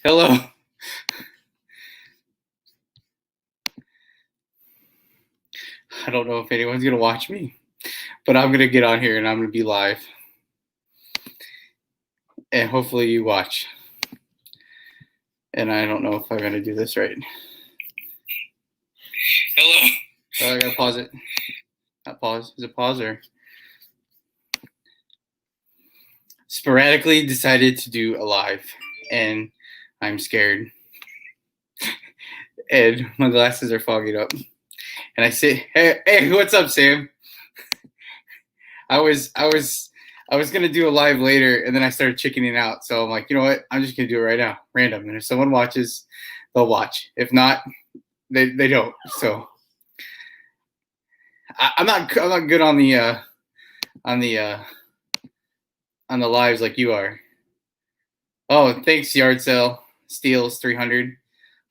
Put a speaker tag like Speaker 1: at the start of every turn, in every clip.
Speaker 1: Hello. I don't know if anyone's going to watch me, but I'm going to get on here and I'm going to be live. And hopefully you watch. And I don't know if I'm going to do this right. Hello. Oh, I got to pause it. Not pause. Is it pause or? Sporadically decided to do a live, and I'm scared. And my glasses are fogging up. And I say, hey, what's up, Sam? I was gonna do a live later, and then I started chickening out. So I'm like, you know what? I'm just gonna do it right now, random. And if someone watches, they'll watch. If not, they don't. So I'm not good on the lives like you are. Oh, thanks, Yard Sale Steals 300.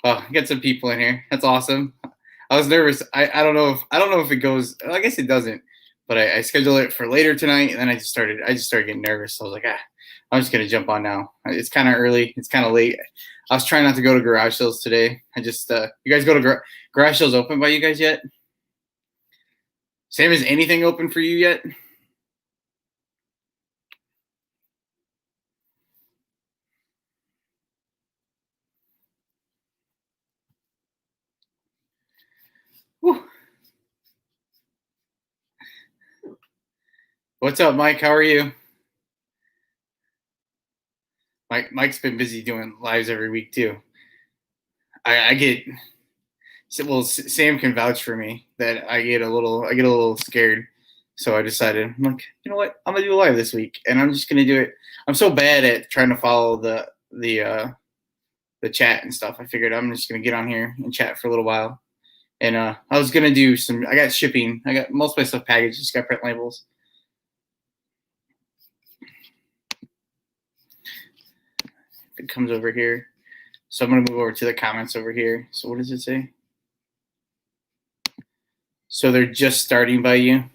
Speaker 1: Oh, get some people in here. That's awesome. I was nervous. I don't know if it goes. I guess it doesn't. But I scheduled it for later tonight, and then I just started getting nervous. So I was like, I'm just gonna jump on now. It's kind of early. It's kind of late. I was trying not to go to garage sales today. I just you guys go to garage sales open by you guys yet? Sam, is anything open for you yet? Whew. What's up, Mike? How are you? Mike's been busy doing lives every week too. I get well. Sam can vouch for me that I get a little scared. So I decided, I'm like, you know what? I'm gonna do a live this week, and I'm just gonna do it. I'm so bad at trying to follow the chat and stuff. I figured I'm just gonna get on here and chat for a little while. And I was gonna do some. I got shipping. I got most of my stuff packaged. Just got print labels. It comes over here. So I'm gonna move over to the comments over here. So what does it say? So they're just starting by you.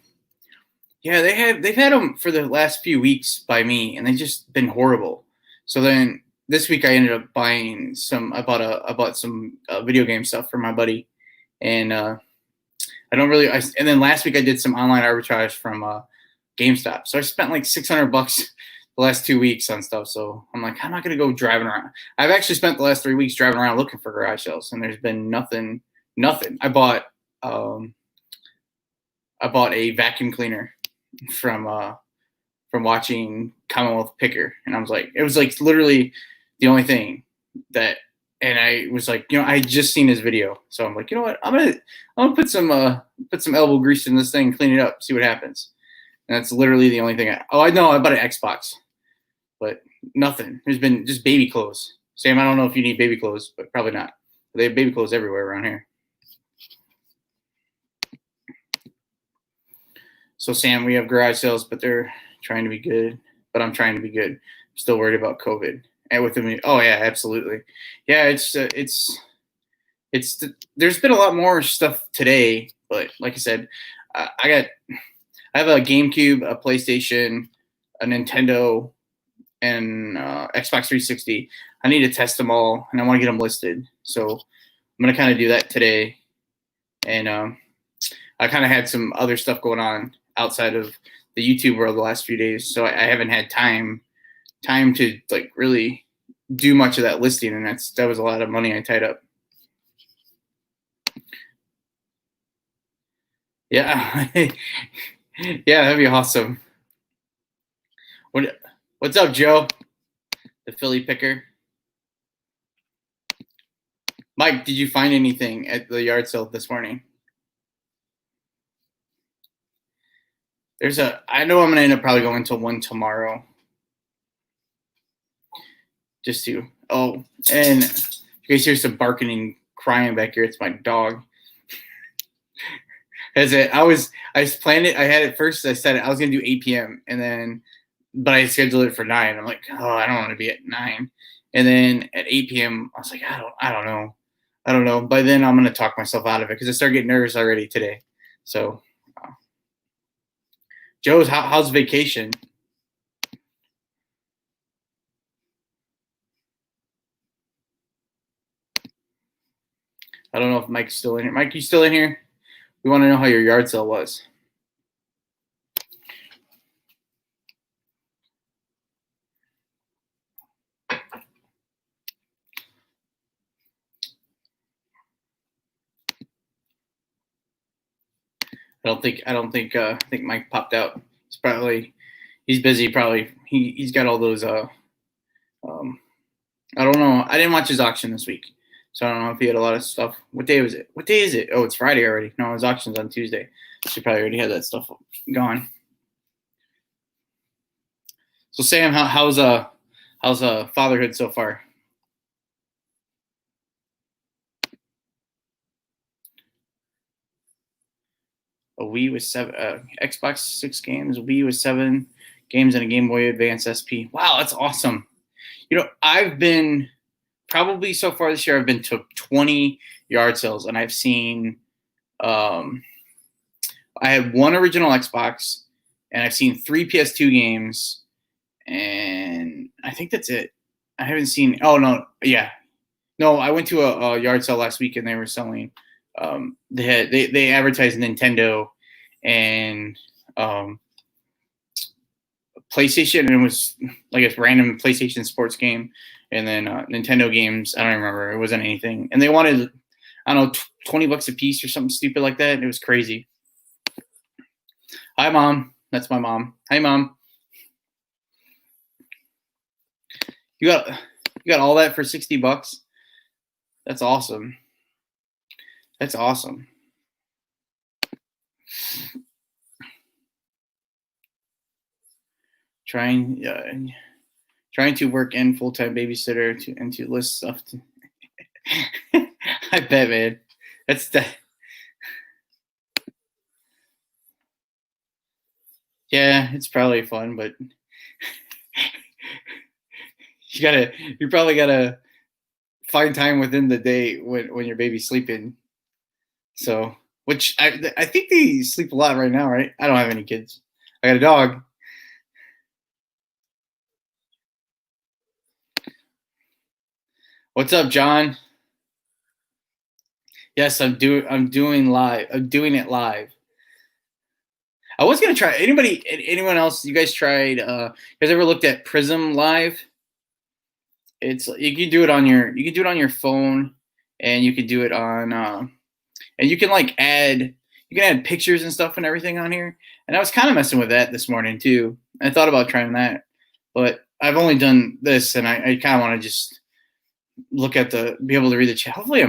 Speaker 1: Yeah, they've had them for the last few weeks by me, and they've just been horrible. So then this week I ended up buying some. I bought some video game stuff for my buddy, and I don't really. And then last week I did some online arbitrage from GameStop. So I spent like $600 the last 2 weeks on stuff. So I'm like, I'm not gonna go driving around. I've actually spent the last 3 weeks driving around looking for garage sales, and there's been nothing. I bought a vacuum cleaner from watching Commonwealth Picker, and it was like literally the only thing that. And I was like, I had just seen his video, so I'm like, you know what, I'm gonna put some elbow grease in this thing, clean it up, see what happens. And that's literally the only thing. I know I bought an Xbox, but nothing. There's been just baby clothes. Sam, I don't know if you need baby clothes, but probably not. They have baby clothes everywhere around here. So Sam, we have garage sales, but they're trying to be good. But I'm trying to be good. I'm still worried about COVID. And with them, oh yeah, absolutely. Yeah, there's been a lot more stuff today, but like I said, I have a GameCube, a PlayStation, a Nintendo, and Xbox 360. I need to test them all, and I want to get them listed. So I'm gonna kind of do that today. And I kind of had some other stuff going on outside of the YouTube world the last few days, so I haven't had time to like really do much of that listing, and that was a lot of money I tied up. Yeah, yeah, that'd be awesome. What's up, Joe? The Philly picker. Mike, did you find anything at the yard sale this morning? I know I'm gonna end up probably going to one tomorrow. Just to and you guys hear some barking and crying back here. It's my dog. I planned it. I had it first. I said I was gonna do 8 p.m. but I scheduled it for 9. I'm like, oh, I don't want to be at 9. And then at 8 p.m. I was like, I don't know. By then I'm gonna talk myself out of it because I started getting nervous already today. So, Joe's, how's vacation? I don't know if Mike's still in here. Mike, you still in here? We want to know how your yard sale was. I think Mike popped out. He's busy. Probably he's got all those. I don't know. I didn't watch his auction this week, so I don't know if he had a lot of stuff. What day was it? What day is it? Oh, it's Friday already. No, his auction's on Tuesday. So he probably already had that stuff gone. So Sam, how's fatherhood so far? A Wii with 7, Xbox 6 games, a Wii with 7 games, and a Game Boy Advance SP. Wow, that's awesome. You know, I've been probably so far this year, I've been to 20 yard sales, and I've seen, I had 1 original Xbox, and I've seen 3 PS2 games, and I think that's it. I haven't seen. Oh no, yeah, no. I went to a yard sale last week, and they were selling. They advertised Nintendo and PlayStation, and it was like a random PlayStation sports game, and then Nintendo games. I don't remember. It wasn't anything, and they wanted, I don't know, $20 a piece or something stupid like that. It was crazy. Hi, Mom. That's my mom. Hi, Mom. You got all that for $60? That's awesome. That's awesome. Trying to work in full-time babysitter to list stuff. I bet, man. That's the. Yeah, it's probably fun, but you probably gotta find time within the day when your baby's sleeping. So, which I think they sleep a lot right now, right? I don't have any kids. I got a dog. What's up, John? Yes, I'm doing live. I'm doing it live. I was gonna try. Anyone else? You guys tried? You guys ever looked at Prism Live? You can do it on your phone, and you can do it on and you can add pictures and stuff and everything on here. And I was kind of messing with that this morning too. I thought about trying that, but I've only done this, and I kind of want to just be able to read the chat. Hopefully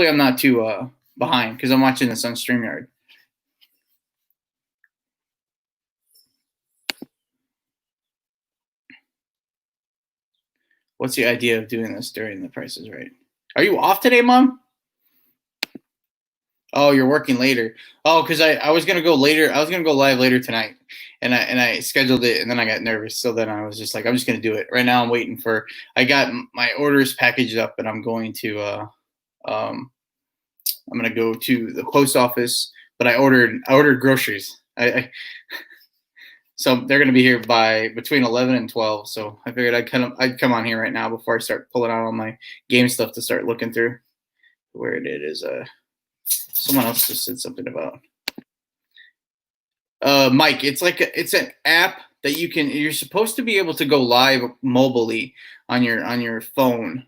Speaker 1: I'm not too behind, because I'm watching this on StreamYard. What's the idea of doing this during the Price is Right? Are you off today, Mom? Oh, you're working later. Oh, because I was gonna go later. I was gonna go live later tonight, and I scheduled it, and then I got nervous. So then I was just like, I'm just gonna do it right now. I'm waiting for. I got my orders packaged up, and I'm going to. I'm gonna go to the post office, but I ordered groceries. So they're gonna be here by between 11 and 12. So I figured I'd come on here right now before I start pulling out all my game stuff to start looking through. Where it is, someone else just said something about Mike. It's an app that you're supposed to be able to go live mobilely on your phone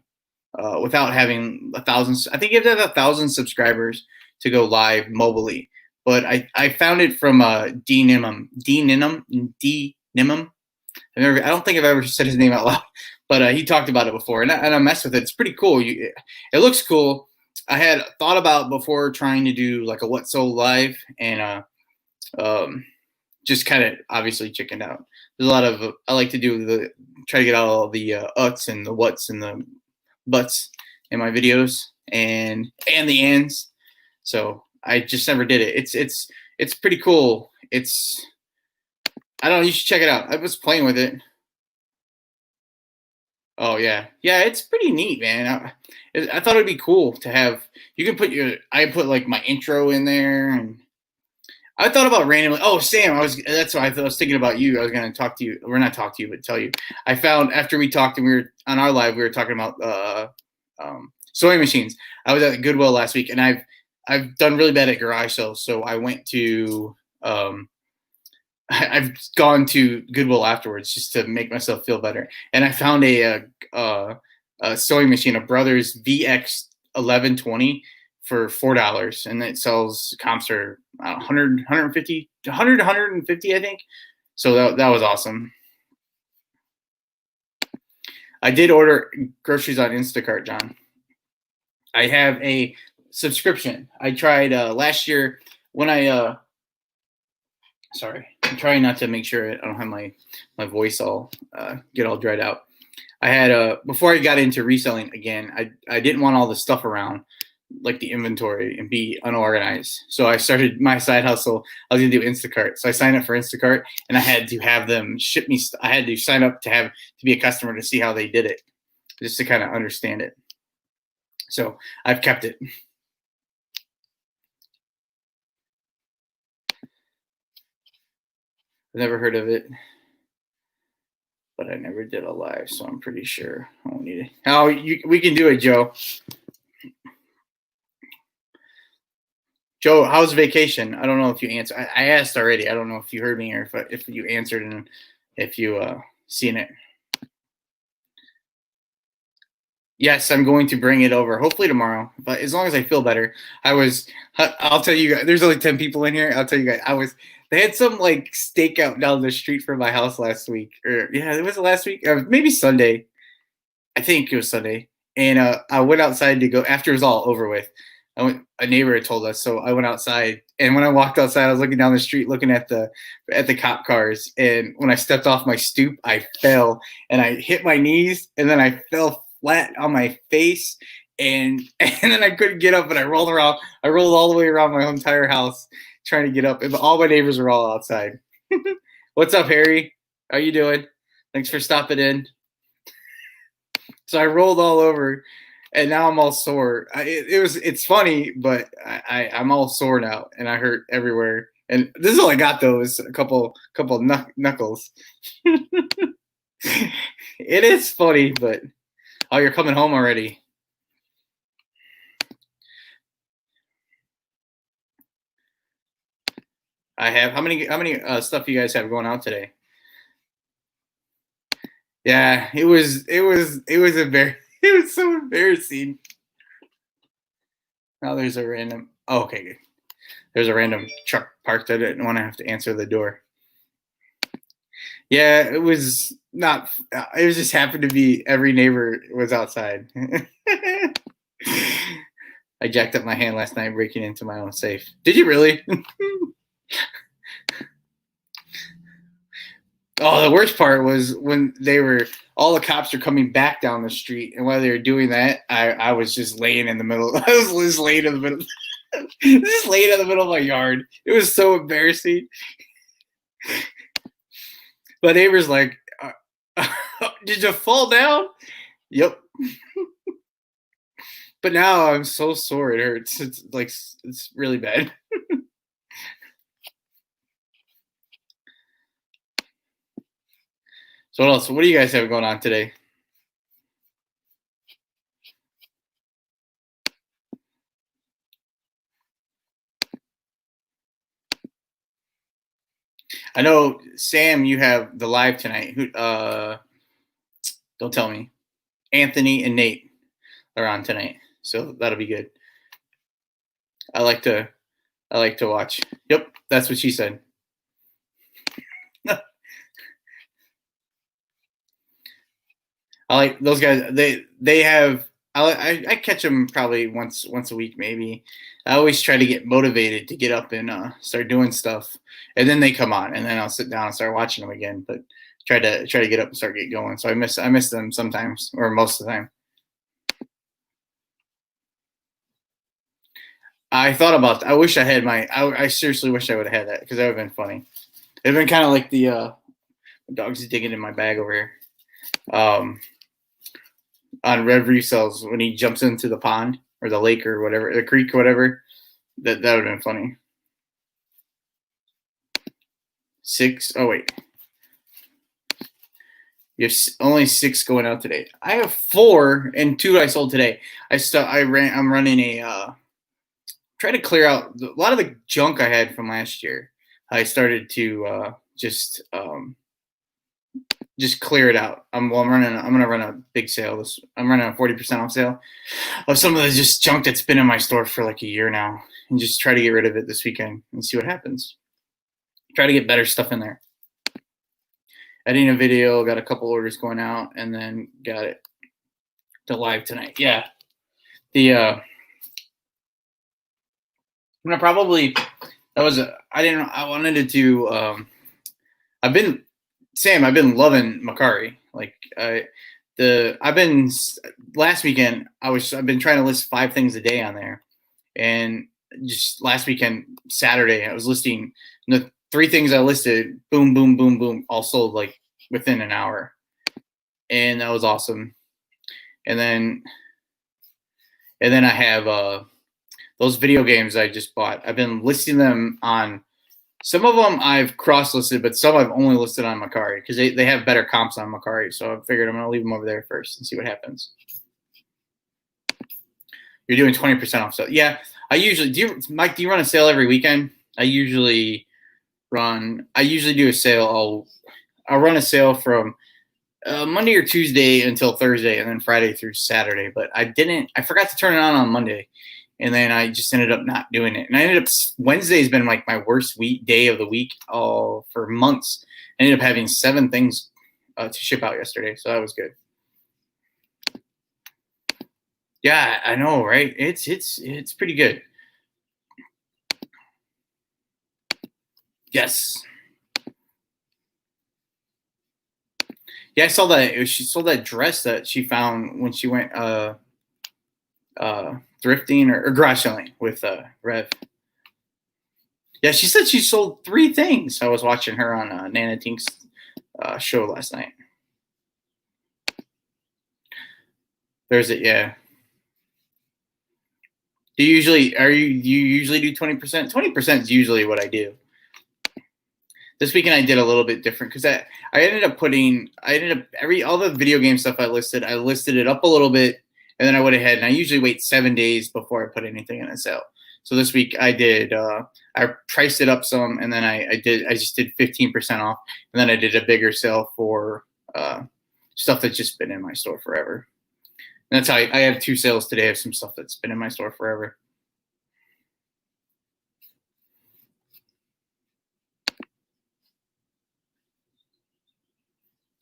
Speaker 1: without having 1,000. I think you have to have 1,000 subscribers to go live mobilely. But I found it from D Nimum. I don't think I've ever said his name out loud, but he talked about it before, and I messed with it. It's pretty cool. It looks cool. I had thought about before trying to do like a What So Live, and just kind of obviously chickened out. There's a lot of I like to do try to get out all the uts and the whats and the buts in my videos, and the ands. So I just never did it. It's pretty cool. I don't know. You should check it out. I was playing with it. Oh yeah, it's pretty neat, man. I thought it'd be cool to have. You can I put like my intro in there, and I thought about randomly. Oh, Sam, that's why I was thinking about you. I was gonna talk to you. We're not talk to you, but tell you. I found after we talked and we were on our live, we were talking about sewing machines. I was at Goodwill last week, and I've done really bad at garage sales, so I went to I've gone to Goodwill afterwards just to make myself feel better, and I found a sewing machine, a Brothers VX 1120 for $4, and it sells comps for 100, 150, 100, 150, I think. So that was awesome. I did order groceries on Instacart, John. I have a subscription. I tried last year when sorry, I'm trying not to make sure I don't have my voice all get all dried out. I had before I got into reselling again, I didn't want all the stuff around, like the inventory, and be unorganized. So I started my side hustle. I was gonna do Instacart. So I signed up for Instacart, and I had to have them ship me. I had to sign up to be a customer to see how they did it, just to kind of understand it. So I've kept it. I've never heard of it, but I never did a live, so I'm pretty sure I won't need it. Oh, we can do it, Joe. Joe, how's vacation? I don't know if you answered. I asked already. I don't know if you heard me or if you answered and if you seen it. Yes, I'm going to bring it over. Hopefully tomorrow, but as long as I feel better. I'll tell you guys. There's only 10 people in here. I'll tell you guys. They had some like stakeout down the street from my house last week. Or yeah, it was last week. Maybe Sunday. I think it was Sunday. And I went outside to go after it was all over with. A neighbor had told us, so I went outside. And when I walked outside, I was looking down the street, looking at the cop cars. And when I stepped off my stoop, I fell and I hit my knees, and then I fell flat on my face, and then I couldn't get up, and I rolled around. I rolled all the way around my entire house trying to get up, and all my neighbors were all outside. What's up, Harry? How you doing? Thanks for stopping in. So I rolled all over, and now I'm all sore. It's funny, but I'm all sore now, and I hurt everywhere. And this is all I got though, is a couple knuckles. It is funny, but oh, you're coming home already. I have how many stuff you guys have going out today? Yeah, it was so embarrassing. Now there's a random. Oh, okay, good. There's a random truck parked. I didn't want to have to answer the door. Yeah, it was not. It was just happened to be every neighbor was outside. I jacked up my hand last night breaking into my own safe. Did you really? Oh, the worst part was when all the cops are coming back down the street, and while they were doing that, I was just laying in the middle. I was just laying in the middle, just laying in the middle of my yard. It was so embarrassing. My neighbor's like, "Did you fall down?" Yep. But now I'm so sore; it hurts. It's really bad. So what else? What do you guys have going on today? I know, Sam, you have the live tonight. Who? Don't tell me. Anthony and Nate are on tonight, so that'll be good. I like to watch. Yep, that's what she said. I like those guys. They have. I catch them probably once a week, maybe. I always try to get motivated to get up and start doing stuff, and then they come on, and then I'll sit down and start watching them again. But try to get up and start get going. So I miss them sometimes, or most of the time. I thought about that. I wish I had I seriously wish I would have had that, because that would have been funny. It'd been kind of like the dog's digging in my bag over here. On Red Resells, when he jumps into the pond or the lake or whatever, the creek or whatever, that would have been funny. 6. Oh wait. There's only 6 going out today. I have 4 and 2 I sold today. I'm running a try to clear out a lot of the junk I had from last year. I started to just clear it out. I'm gonna run a big sale. I'm running a 40% off sale of some of the just junk that's been in my store for like a year now, and just try to get rid of it this weekend and see what happens. Try to get better stuff in there. Editing a video, got a couple orders going out, and then got it to live tonight. Yeah, I'm gonna probably I wanted to do. I've been loving Macari. Like last weekend I've been trying to list 5 things a day on there, and just last weekend Saturday I was listing the 3 things I listed. Boom, boom, boom, boom, all sold like within an hour, and that was awesome. And then I have those video games I just bought. I've been listing them on. Some of them I've cross-listed, but some I've only listed on Macari because they have better comps on Macari. So I figured I'm going to leave them over there first and see what happens. You're doing 20% off. So yeah, I usually Mike, do you run a sale every weekend? I usually do a sale. I'll run a sale from Monday or Tuesday until Thursday, and then Friday through Saturday. But I forgot to turn it on Monday. And then I just ended up not doing it. And Wednesday's been like my worst day of the week for months. I ended up having 7 things to ship out yesterday. So that was good. Yeah, I know, right? It's pretty good. Yes. Yeah, I saw that. She sold that dress that she found when she went thrifting or garage selling with Rev. Yeah, she said she sold 3 things. I was watching her on Nana Tink's show last night. There's it, yeah. Do you usually do 20%? 20% is usually what I do. This weekend I did a little bit different because I ended up all the video game stuff I listed it up a little bit. And then I went ahead and I usually wait 7 days before I put anything in a sale. So this week I did, I priced it up some, and then I just did 15% off. And then I did a bigger sale for stuff that's just been in my store forever. And that's how I have 2 sales today of some stuff that's been in my store forever.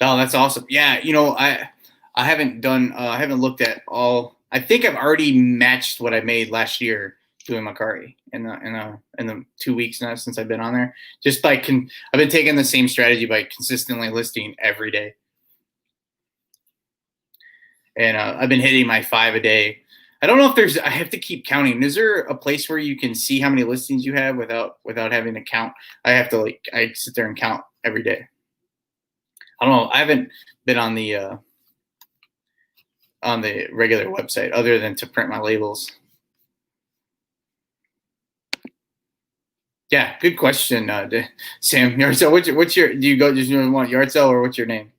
Speaker 1: Oh, that's awesome. Yeah. I haven't looked at all. I think I've already matched what I made last year doing Macari in the 2 weeks now since I've been on there. I've been taking the same strategy by consistently listing every day, and I've been hitting my 5 a day. I don't know if I have to keep counting. Is there a place where you can see how many listings you have without having to count? I sit there and count every day. I don't know. I haven't been on the regular website other than to print my labels. Yeah, good question, Sam. Yard sale. Do you want yard sale or what's your name?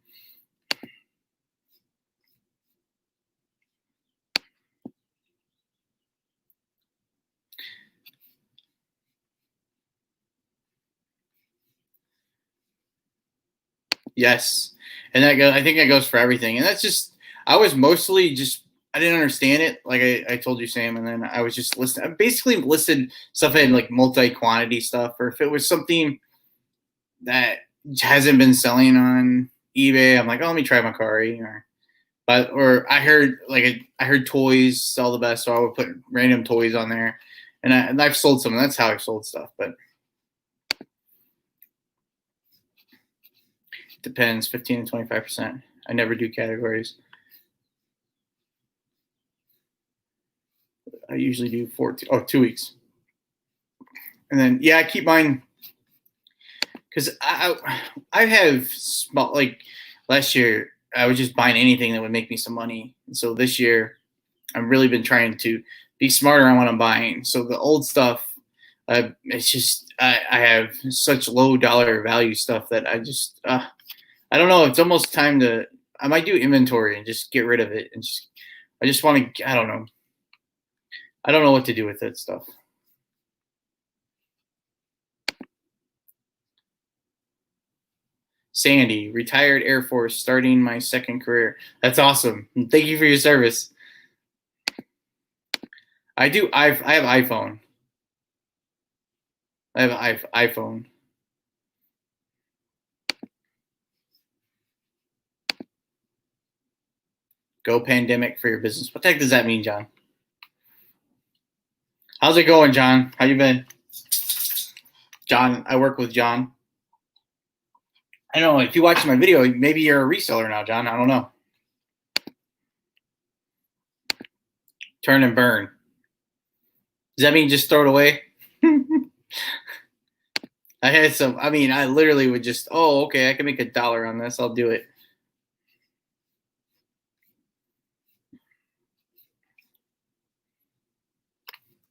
Speaker 1: Yes, and I think that goes for everything, and that's just. I was mostly just. I didn't understand it, like I told you, Sam, and then I was just listing. I basically listed stuff in like multi-quantity stuff, or if it was something that hasn't been selling on eBay, I'm like, oh, let me try Macari, or I heard toys sell the best, so I would put random toys on there, and I've sold some. That's how I've sold stuff, but it depends. 15 to 25%. I never do categories. I usually do 2 weeks. And then, yeah, I keep mine because I have small, like last year, I was just buying anything that would make me some money. And so this year, I've really been trying to be smarter on what I'm buying. So the old stuff, it's just, I have such low dollar value stuff that I just, I don't know. It's almost time to. I might do inventory and just get rid of it, and I just want to. I don't know. I don't know what to do with that stuff. Sandy, retired Air Force, starting my second career. That's awesome. Thank you for your service. I do. I have iPhone. I have iPhone. Go pandemic for your business. What the heck does that mean, John? How's it going, John? How you been? John, I work with John. I don't know. If you watch my video, maybe you're a reseller now, John. I don't know. Turn and burn. Does that mean just throw it away? I had some. I mean, I literally would just. Oh, okay. I can make $1 on this. I'll do it.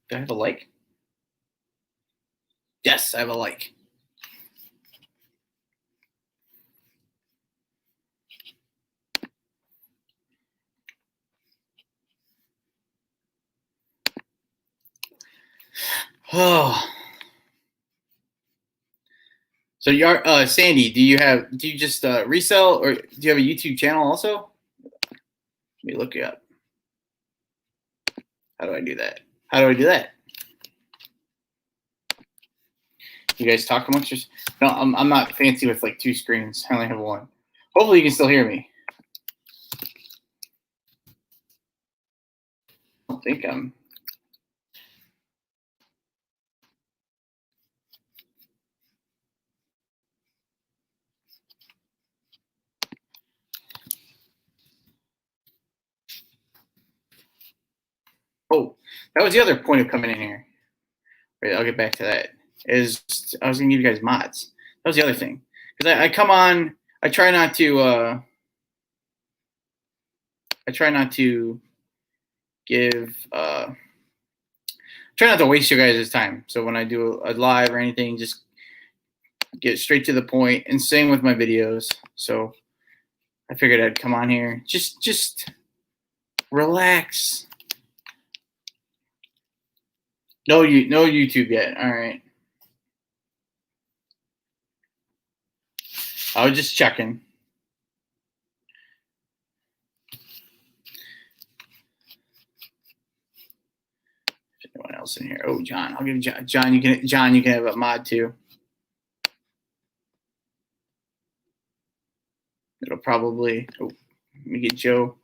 Speaker 1: Do I have a like? Yes, I have a like. Oh. So you're Sandy, do you just resell, or do you have a YouTube channel also? Let me look you up. How do I do that? How do I do that? You guys talk amongst yourselves? No, I'm not fancy with like 2 screens. I only have 1. Hopefully you can still hear me. I don't think I'm. Oh, that was the other point of coming in here. Wait, I'll get back to that. Is I was gonna give you guys mods. That was the other thing. Because I come on, I try not to give try not to waste your guys' time. So when I do a live or anything, just get straight to the point, and same with my videos. So I figured I'd come on here. Just relax. No YouTube yet. All right. I was just checking. Anyone else in here? Oh, John. I'll give John. You can have a mod too. It'll probably. Oh, let me get Joe.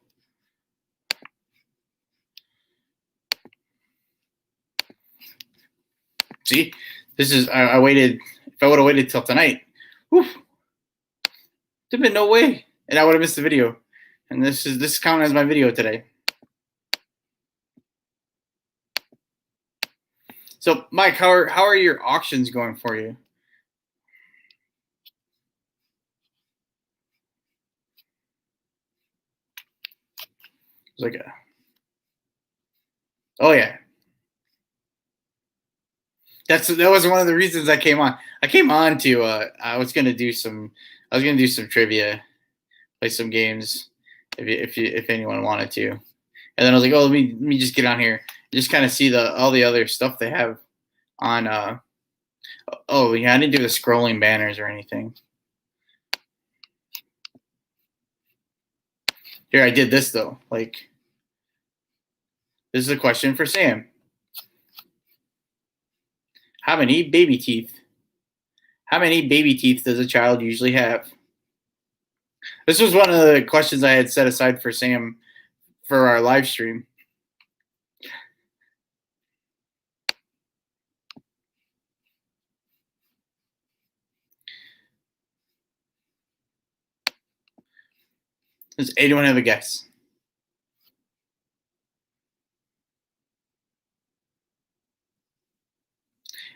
Speaker 1: See, this is. I waited. If I would have waited till tonight, there'd been no way, and I would have missed the video. And this counted as my video today. So, Mike, how are your auctions going for you? It's like a. Oh yeah. That was one of the reasons I came on. I came on to I was gonna do some trivia, play some games, if anyone wanted to, and then I was like, oh, let me just get on here, just kind of see all the other stuff they have on. Oh yeah, I didn't do the scrolling banners or anything. Here, I did this though. Like, this is a question for Sam. How many baby teeth does a child usually have? This was one of the questions I had set aside for Sam for our live stream. Does anyone have a guess?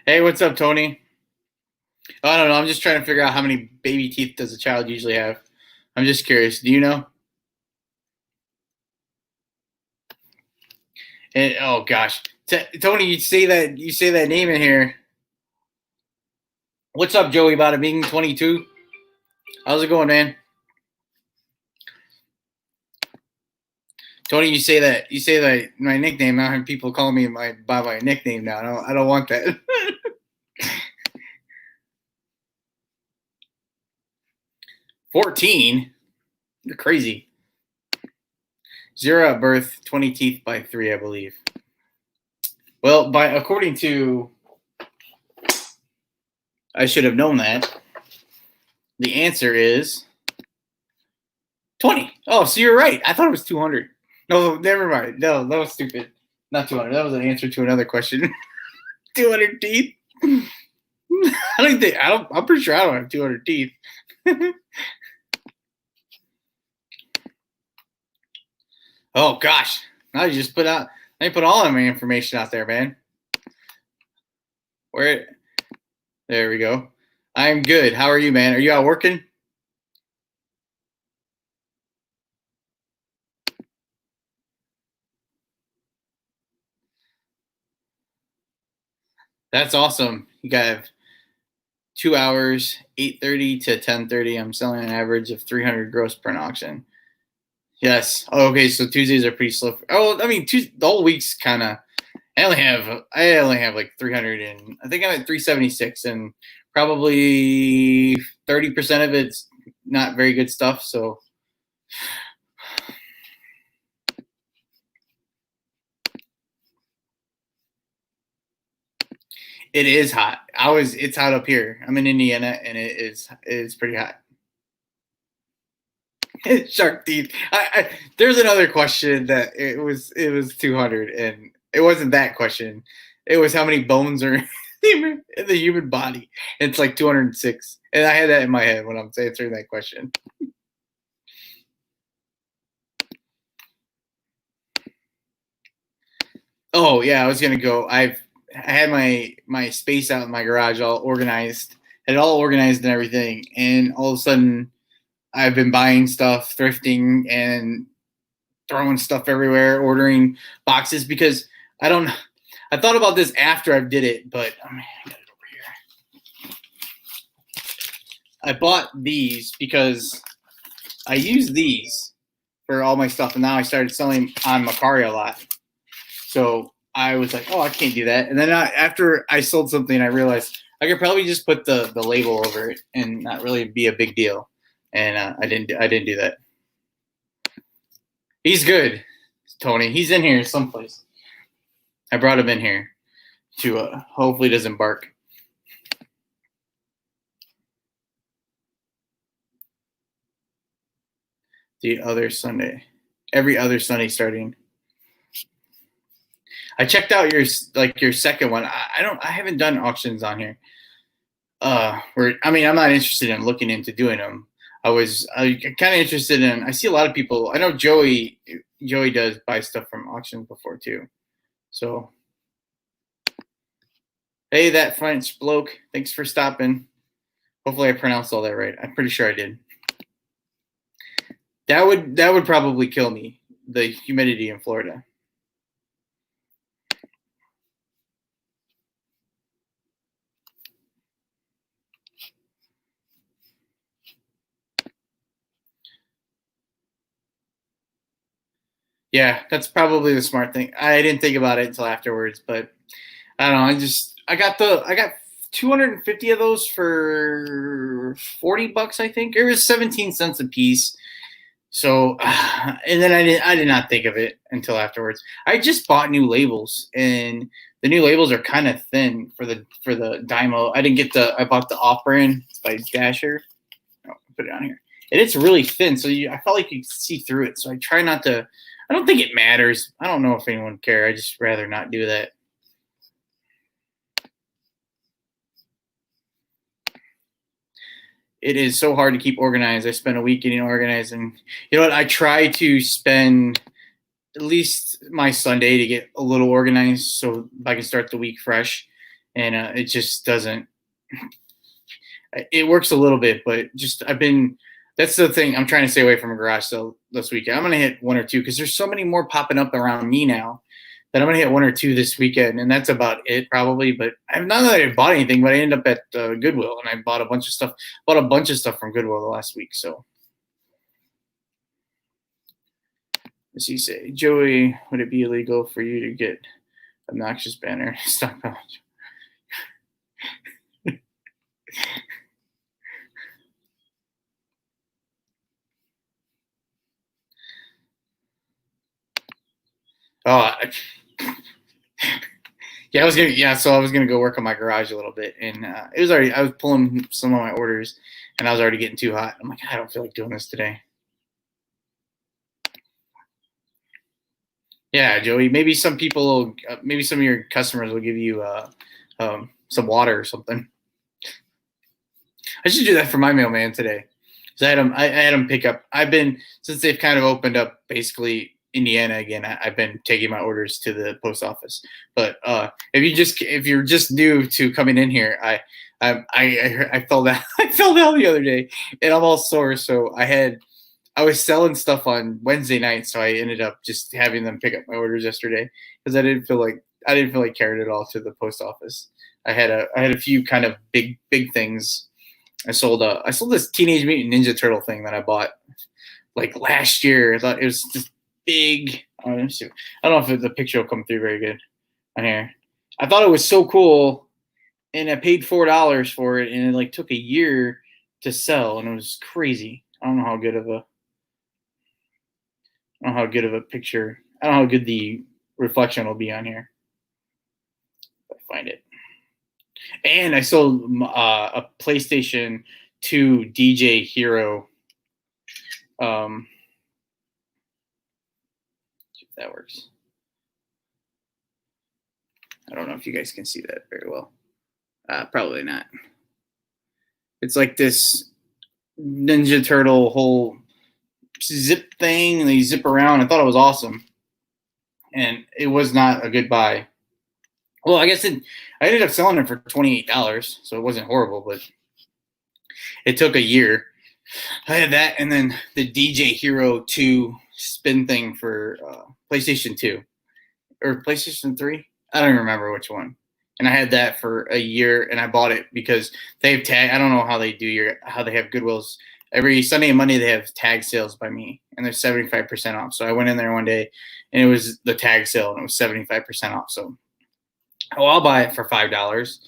Speaker 1: Hey, what's up, Tony? I don't know. I'm just trying to figure out how many baby teeth does a child usually have. I'm just curious. Do you know? And, oh gosh, Tony, you say that name in here. What's up, Joey? About it being 22. How's it going, man? Tony, you say that my nickname. Now have people call me by my nickname now. I don't want that. 14? You're crazy. 0 at birth, 20 teeth by 3, I believe. Well, according to, I should have known that. The answer is 20. Oh, so you're right. I thought it was 200. No, never mind. No, that was stupid. Not 200. That was an answer to another question. 200 teeth. I'm pretty sure I don't have 200 teeth. Oh gosh. Now you just put all of my information out there, man. There we go. I'm good. How are you, man? Are you out working? That's awesome. You got 2 hours, 8:30 to 10:30. I'm selling an average of 300 gross per auction. Yes. Oh, okay. So Tuesdays are pretty slow. I mean, the whole week's kind of. I only have like 300, and I think I'm at 376, and probably 30% of it's not very good stuff. So. It is hot. It's hot up here. I'm in Indiana, and it is pretty hot. Shark teeth. There's another question that it was 200, and it wasn't that question. It was how many bones are in the human body. It's like 206, and I had that in my head when I'm answering that question. Oh yeah, I was gonna go. I had my space out in my garage all organized, had it all organized and everything, and all of a sudden I've been buying stuff, thrifting, and throwing stuff everywhere, ordering boxes because I thought about this after I did it, but I got it over here. I bought these because I use these for all my stuff, and now I started selling on Macari a lot. So I was like, oh, I can't do that. And then after I sold something, I realized I could probably just put the label over it and not really be a big deal. And I didn't do that. He's good, Tony. He's in here someplace. I brought him in here to hopefully doesn't bark. The other Sunday, every other Sunday starting. I checked out your second one. I haven't done auctions on here. I'm not interested in looking into doing them. I kind of interested in. I see a lot of people. I know Joey does buy stuff from auctions before too. So, hey, that French bloke. Thanks for stopping. Hopefully, I pronounced all that right. I'm pretty sure I did. That would probably kill me. The humidity in Florida. Yeah, that's probably the smart thing. I didn't think about it until afterwards, but I don't know. I got 250 of those for $40, I think. It was 17 cents a piece. So, and then I did not think of it until afterwards. I just bought new labels, and the new labels are kind of thin for the Dymo. I bought the off-brand. It's by Dasher. Oh, put it on here. And it's really thin, so I felt like you could see through it. So I try not to. I don't think it matters. I don't know if anyone would care. I just rather not do that. It is so hard to keep organized. I spent a week getting organized, and you know what? I try to spend at least my Sunday to get a little organized, so I can start the week fresh. And it just doesn't. It works a little bit, but just That's the thing. I'm trying to stay away from a garage sale this weekend. I'm going to hit one or two because there's so many more popping up around me now that I'm going to hit one or two this weekend, and that's about it probably. But I'm not that I bought anything, but I ended up at Goodwill, and I bought a bunch of stuff. Bought a bunch of stuff from Goodwill the last week. So Does he say, Joey, would it be illegal for you to get obnoxious banner stockpile? Oh, yeah, so I was gonna go work on my garage a little bit, and it was already. I was pulling some of my orders, and I was already getting too hot. I'm like, I don't feel like doing this today. Yeah, Joey. Maybe some people, maybe some of your customers will give you some water or something. I should do that for my mailman today. So I had him pick up. I've been since they've kind of opened up basically Indiana again. I've been taking my orders to the post office. But if you're just new to coming in here, I fell down I fell down the other day and I'm all sore. So I was selling stuff on Wednesday night, so I ended up just having them pick up my orders yesterday because I didn't feel like carrying it all to the post office. I had a few kind of big things. I sold this Teenage Mutant Ninja Turtle thing that I bought like last year. I thought it was just big. Oh, let me see. I don't know if the picture will come through very good on here. I thought it was so cool, and I paid $4 for it, and it like took a year to sell, and it was crazy. I don't know how good of a I don't know how good of a picture. I don't know how good the reflection will be on here. If I find it. And I sold a PlayStation 2 DJ Hero. See if that works. I don't know if you guys can see that very well. Probably not. It's like this Ninja Turtle whole zip thing, and they zip around. I thought it was awesome, and it was not a good buy. Well, I ended up selling it for $28, so it wasn't horrible, but it took a year. I had that, and then the DJ Hero 2 spin thing for PlayStation 2 or PlayStation 3. I don't even remember which one. And I had that for a year, and I bought it because they have tag. I don't know how they how they have Goodwills. Every Sunday and Monday they have tag sales by me, and they're 75% off. So I went in there one day, and it was the tag sale, and it was 75% off. So I'll buy it for $5.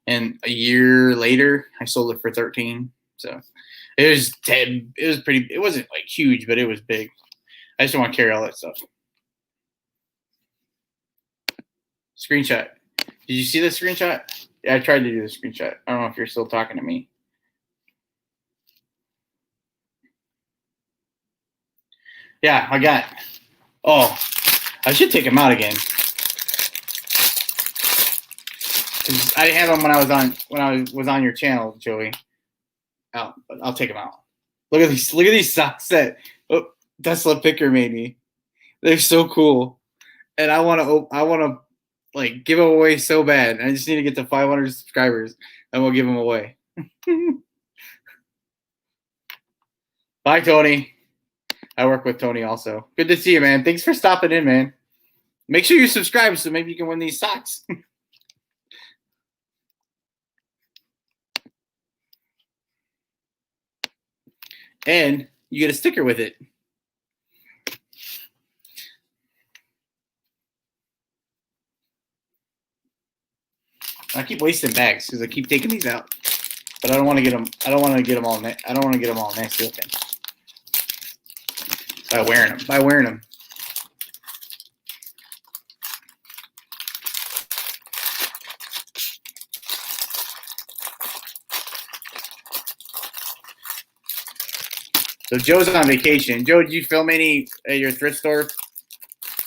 Speaker 1: And a year later, I sold it for 13. So it was 10. It was pretty. It wasn't like huge, but it was big. I just don't want to carry all that stuff. Screenshot. Did you see the screenshot? Yeah, I tried to do the screenshot. I don't know if you're still talking to me. Yeah, I got. Oh, I should take him out again. I had them when I was on your channel, Joey. I'll take them out. Look at these socks that Tesla Picker made me. They're so cool, and I want to like give them away so bad. I just need to get to 500 subscribers, and we'll give them away. Bye, Tony. I work with Tony also. Good to see you, man. Thanks for stopping in, man. Make sure you subscribe so maybe you can win these socks. And you get a sticker with it. I keep wasting bags because I keep taking these out, but I don't want to get them. I don't want to get them all. I don't want to get them all nasty looking by wearing them. So Joe's on vacation. Joe, did you film any at your thrift store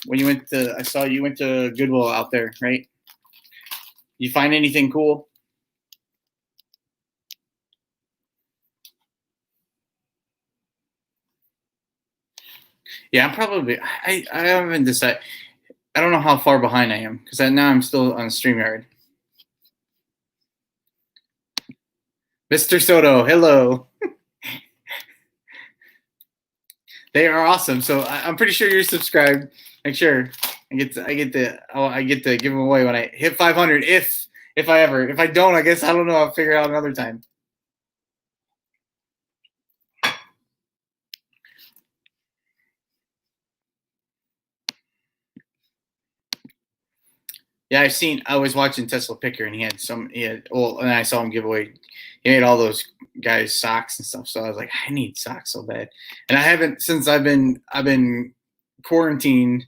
Speaker 1: when you went to? I saw you went to Goodwill out there, right? You find anything cool? Yeah, I'm probably. I haven't decided. I don't know how far behind I am because now I'm still on StreamYard. Mr. Soto, hello. They are awesome. So I'm pretty sure you're subscribed. Make sure I get to give them away when I hit 500. If I don't, I guess I don't know. I'll figure it out another time. Yeah, I was watching Tesla Picker, and and I saw him give away. He made all those guys socks and stuff. So I was like, I need socks so bad, and I haven't since I've been quarantined.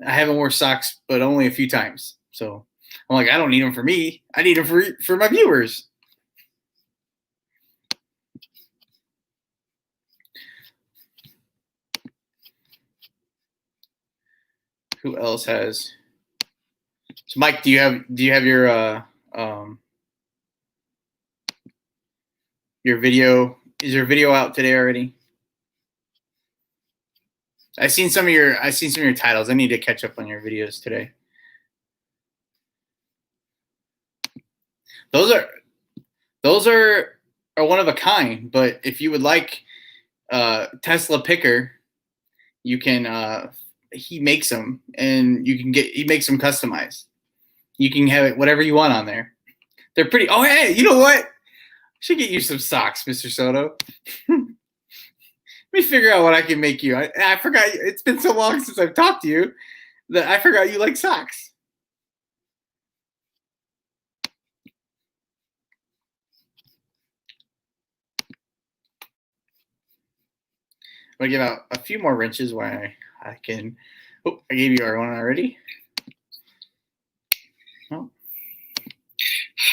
Speaker 1: I haven't worn socks, but only a few times. So I'm like, I don't need them for me. I need them for my viewers. Who else has? So Mike, do you have your video? Is your video out today already? I seen some of your titles. I need to catch up on your videos today. Those are those are one of a kind. But if you would like Tesla Picker, you can. He makes them, and he makes them customized. You can have it whatever you want on there. They're pretty. Oh, hey, you know what? I should get you some socks, Mr. Soto. Let me figure out what I can make you. I forgot. It's been so long since I've talked to you that I forgot you like socks. I'm gonna give out a few more wrenches where I can. Oh, I gave you our one already. Oh.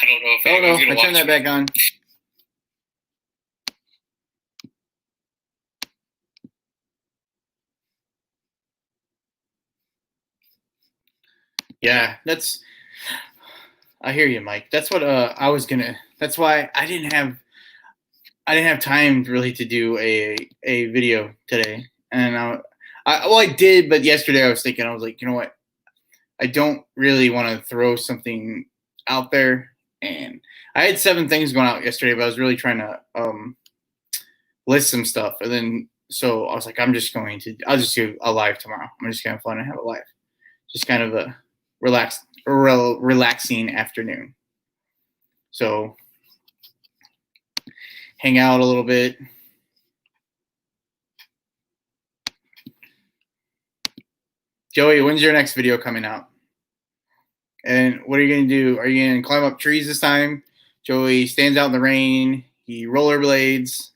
Speaker 2: I don't know if
Speaker 1: no, I turned that back on. Yeah, I hear you, Mike. That's what I was gonna. That's why I didn't have time really to do a video today, and I did, but yesterday I was thinking, I was like, you know what, I don't really want to throw something out there, and I had 7 things going out yesterday, but I was really trying to list some stuff, and then so I was like, I'll just do a live tomorrow. I'm just gonna have fun and have a live, just kind of a relaxing afternoon. So hang out a little bit. Joey, when's your next video coming out? And what are you going to do? Are you going to climb up trees this time? Joey stands out in the rain. He rollerblades.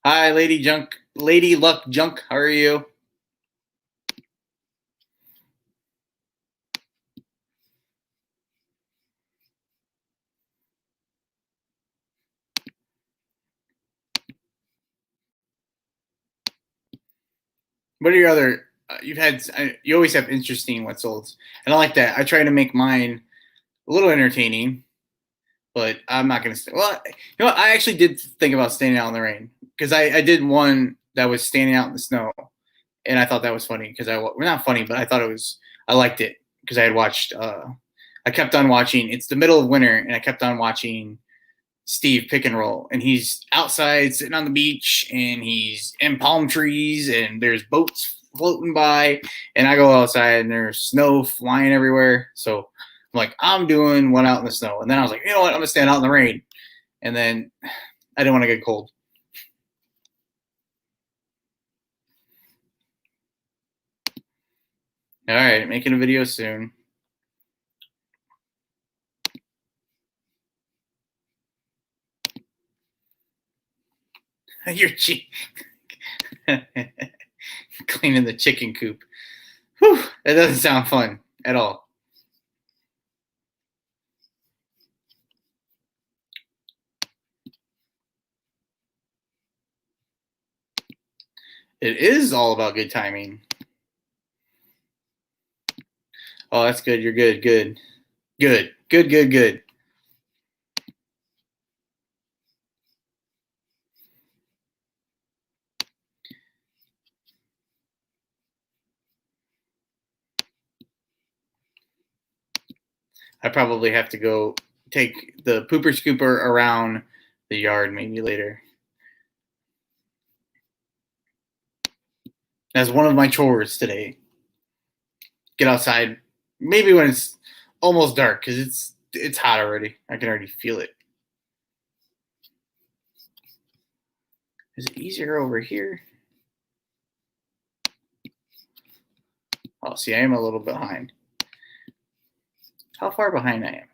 Speaker 1: Hi, Lady Luck Junk. How are you? What are your other? You always have interesting what's olds, and I like that. I try to make mine a little entertaining, but I'm not going to. Well, you know what? I actually did think about standing out in the rain because I did one that was standing out in the snow, and I thought that was funny because well, not funny, but I liked it because I had watched. I kept on watching. It's the middle of winter, and I kept on watching Steve Pick and Roll, and he's outside sitting on the beach, and he's in palm trees, and there's boats floating by, and I go outside, and there's snow flying everywhere. So I'm like, I'm doing one out in the snow, and then I was like, you know what, I'm gonna stand out in the rain, and then I didn't want to get cold. All right, making a video soon. You're cleaning the chicken coop. Whew, that doesn't sound fun at all. It is all about good timing. Oh, that's good. You're good. Good. I probably have to go take the pooper scooper around the yard maybe later. That's one of my chores today. Get outside, maybe when it's almost dark because it's hot already. I can already feel it. Is it easier over here? see, I am a little behind. How far behind I am?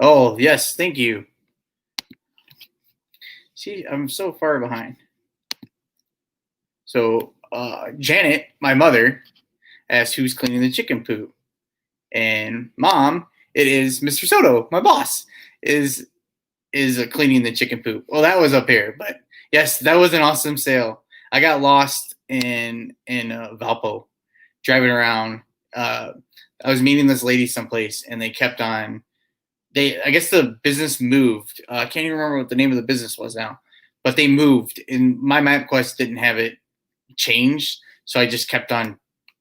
Speaker 1: Oh, yes, thank you. See, I'm so far behind. So Janet, my mother, asked who's cleaning the chicken poop. And Mom, it is Mr. Soto, my boss, is cleaning the chicken poop. Well, that was up here, but yes, that was an awesome sale. I got lost in Valpo, driving around. I was meeting this lady someplace, and they kept on. I guess the business moved. I can't even remember what the name of the business was now, but they moved, and my MapQuest didn't have it changed, so I just kept on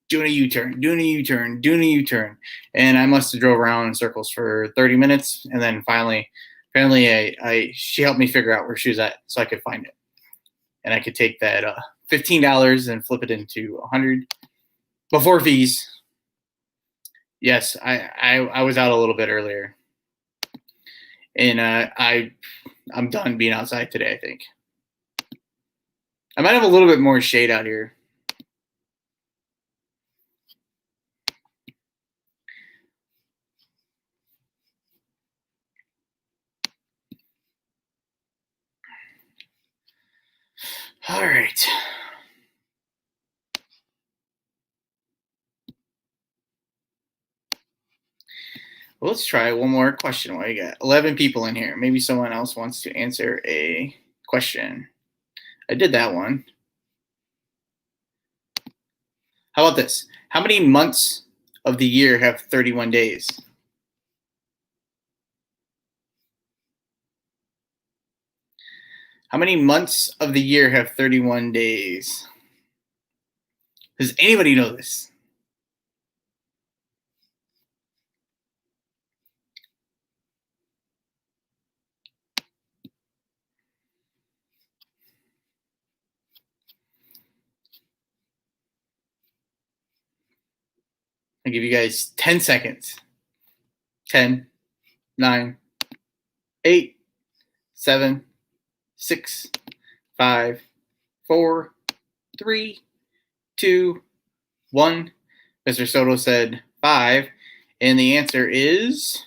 Speaker 1: doing a U-turn, doing a U-turn, doing a U-turn, and I must have drove around in circles for 30 minutes, and then finally, apparently, she helped me figure out where she was at, so I could find it, and I could take that $15 and flip it into $100 before fees. Yes, I was out a little bit earlier, and I'm done being outside today. I think I might have a little bit more shade out here. All right. Well, let's try one more question. What do you got? 11 people in here. Maybe someone else wants to answer a question. I did that one. How about this? How many months of the year have 31 days? How many months of the year have 31 days? Does anybody know this? I'll give you guys 10 seconds. 10, 9, 8, 7, 6, 5, 4, 3, 2, 1. Mr. Soto said 5, and the answer is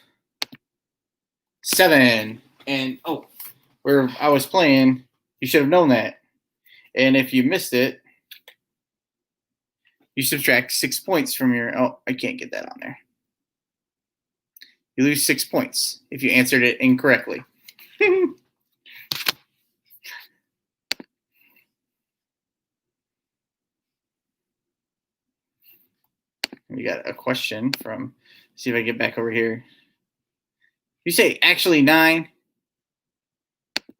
Speaker 1: 7. And where I was playing, you should have known that. And if you missed it, you subtract 6 points from your. Oh, I can't get that on there. You lose 6 points if you answered it incorrectly. We got a question from. See if I get back over here. You say actually 9?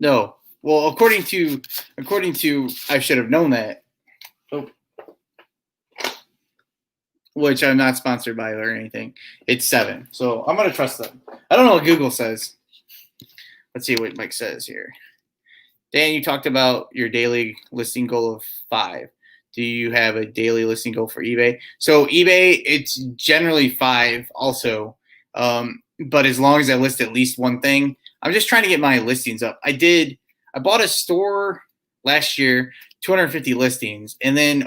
Speaker 1: No. Well, according to I should have known that. Oh. Which I'm not sponsored by or anything. It's 7. So I'm gonna trust them. I don't know what Google says. Let's see what Mike says here. Dan, you talked about your daily listing goal of 5. Do you have a daily listing goal for eBay? So eBay, it's generally 5 also. But as long as I list at least one thing, I'm just trying to get my listings up. I bought a store last year, 250 listings, and then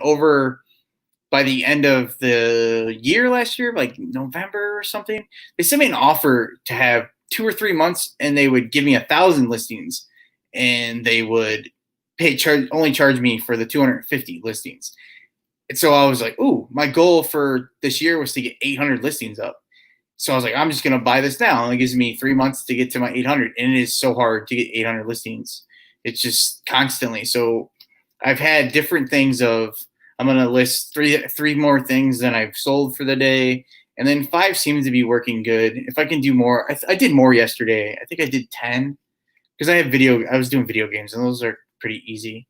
Speaker 1: by the end of the year last year, like November or something, they sent me an offer to have 2 or 3 months, and they would give me 1,000 listings, and they would only charge me for the 250 listings. And so I was like, ooh, my goal for this year was to get 800 listings up. So I was like, I'm just going to buy this now. And it gives me 3 months to get to my 800. And it is so hard to get 800 listings. It's just constantly. So I've had different things of, I'm going to list three more things than I've sold for the day. And then 5 seems to be working good. If I can do more, I did more yesterday. I think I did 10 because I was doing video games and those are pretty easy.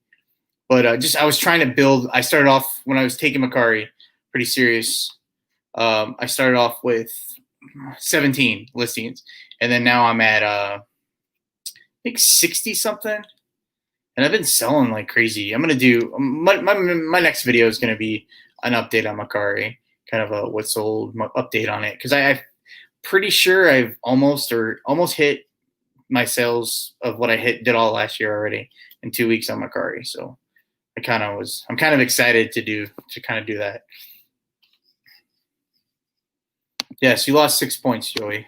Speaker 1: But I was trying to build. I started off when I was taking Macari pretty serious. I started off with 17 listings, and then now I'm at I think 60 something, and I've been selling like crazy. I'm gonna do my next video is gonna be an update on Macari, kind of a what sold update on it, because pretty sure I've almost hit my sales of what I did all last year already in 2 weeks on Macari. So I'm kind of excited to kind of do that. Yes, you lost 6 points, Joey.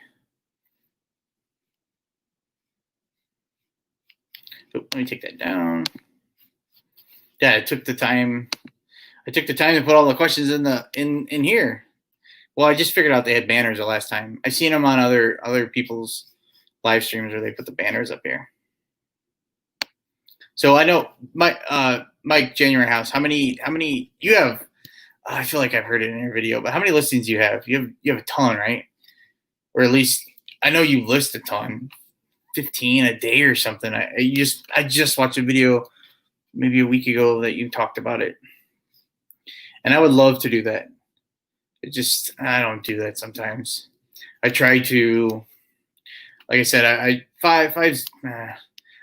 Speaker 1: So let me take that down. Yeah, I took the time to put all the questions in here. Well, I just figured out they had banners the last time. I've seen them on other people's live streams where they put the banners up here. So I know Mike January House. How many you have? I feel like I've heard it in your video, but how many listings do you have? You have a ton, right? Or at least I know you list a ton, 15 a day or something. I just watched a video maybe a week ago that you talked about it, and I would love to do that. I don't do that sometimes. I try to, like I said, I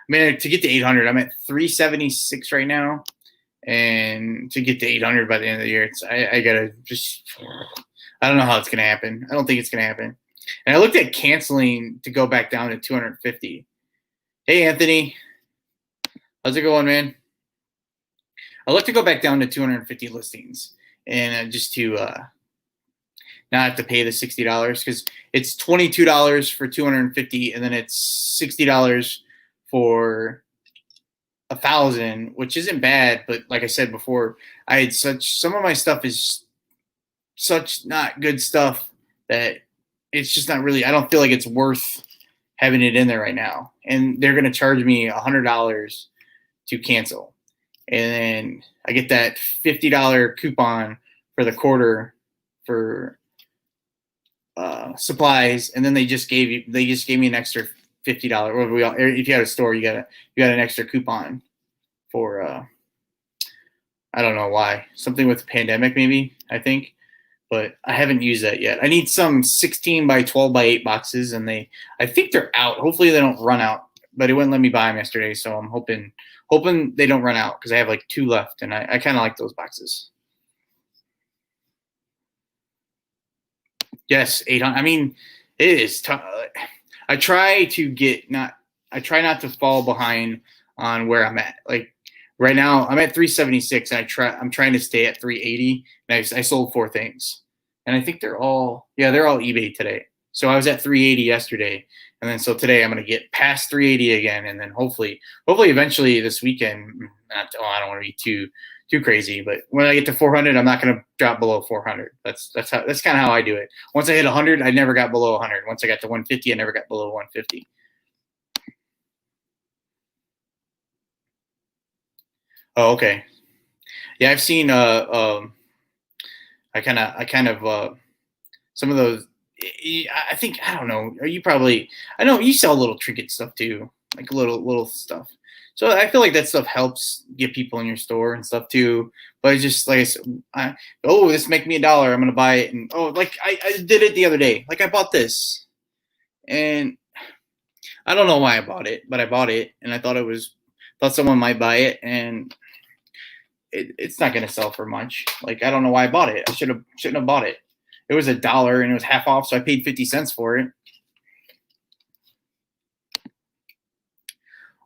Speaker 1: mean, to get to 800, I'm at 376 right now, and to get to 800 by the end of the year, I gotta I don't know how it's gonna happen. I don't think it's gonna happen. And I looked at canceling to go back down to 250. Hey, Anthony, how's it going, man? I looked to go back down to 250 listings, and just to not have to pay the $60 because it's $22 for 250, and then it's $60 for 1,000, which isn't bad. But like I said before, I had some of my stuff is such not good stuff that it's just not really. I don't feel like it's worth having it in there right now, and they're going to charge me $100 to cancel, and then I get that $50 coupon for the quarter for supplies, and then they just gave me an extra $50. Or if you had a store, you got an extra coupon for I don't know why, something with the pandemic maybe, I think, but I haven't used that yet. I need some 16 by 12 by 8 boxes, and I think they're out. Hopefully they don't run out, but it wouldn't let me buy them yesterday, so I'm hoping they don't run out because I have like 2 left, and I kind of like those boxes. Yes, 800. I mean, it is tough. I try not to fall behind on where I'm at. Like right now, I'm at 376, and I'm trying to stay at 380. And I sold 4 things, and I think they're all eBay today. So I was at 380 yesterday, and then so today I'm gonna get past 380 again, and then hopefully eventually this weekend. I don't want to be too crazy, but when I get to 400, I'm not going to drop below 400. That's kind of how I do it. Once I hit 100, I never got below 100. Once I got to 150, I never got below 150. Oh, okay. Yeah, I've seen I kind of some of those. I think I don't know. I know you sell little trinket stuff too, like little stuff. So I feel like that stuff helps get people in your store and stuff too. But it's just like I said, this make me $1. I'm gonna buy it, and like I did it the other day. Like I bought this, and I don't know why I bought it, but I bought it, and I thought someone might buy it, and it's not gonna sell for much. Like I don't know why I bought it. I shouldn't have bought it. It was $1 and it was half off, so I paid 50 cents for it.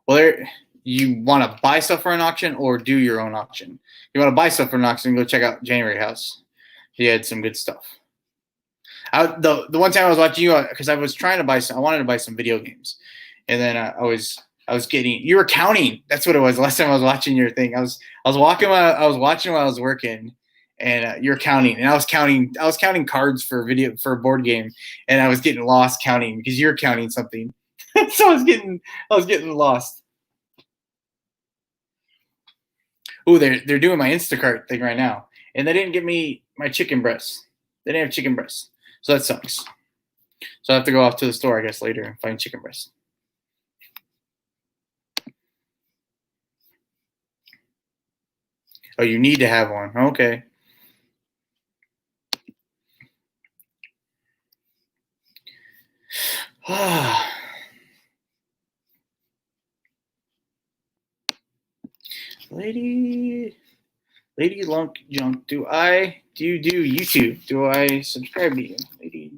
Speaker 1: Well, you want to buy stuff for an auction or do your own auction? You want to buy stuff for an auction, go check out January House. He had some good stuff. The one time I was watching you, because I was trying to I wanted to buy some video games, and then I was you were counting. That's what it was. Last time I was watching your thing, I was watching while I was working, and you're counting, and I was counting cards for a board game, and I was getting lost counting because you're counting something. So I was getting lost. Oh, they're doing my Instacart thing right now, and they didn't give me my chicken breasts. They didn't have chicken breasts, so that sucks. So I have to go off to the store, I guess, later and find chicken breasts. Oh, you need to have one. Okay. Lady Lunk Junk, do you do YouTube? Do I subscribe to you, lady?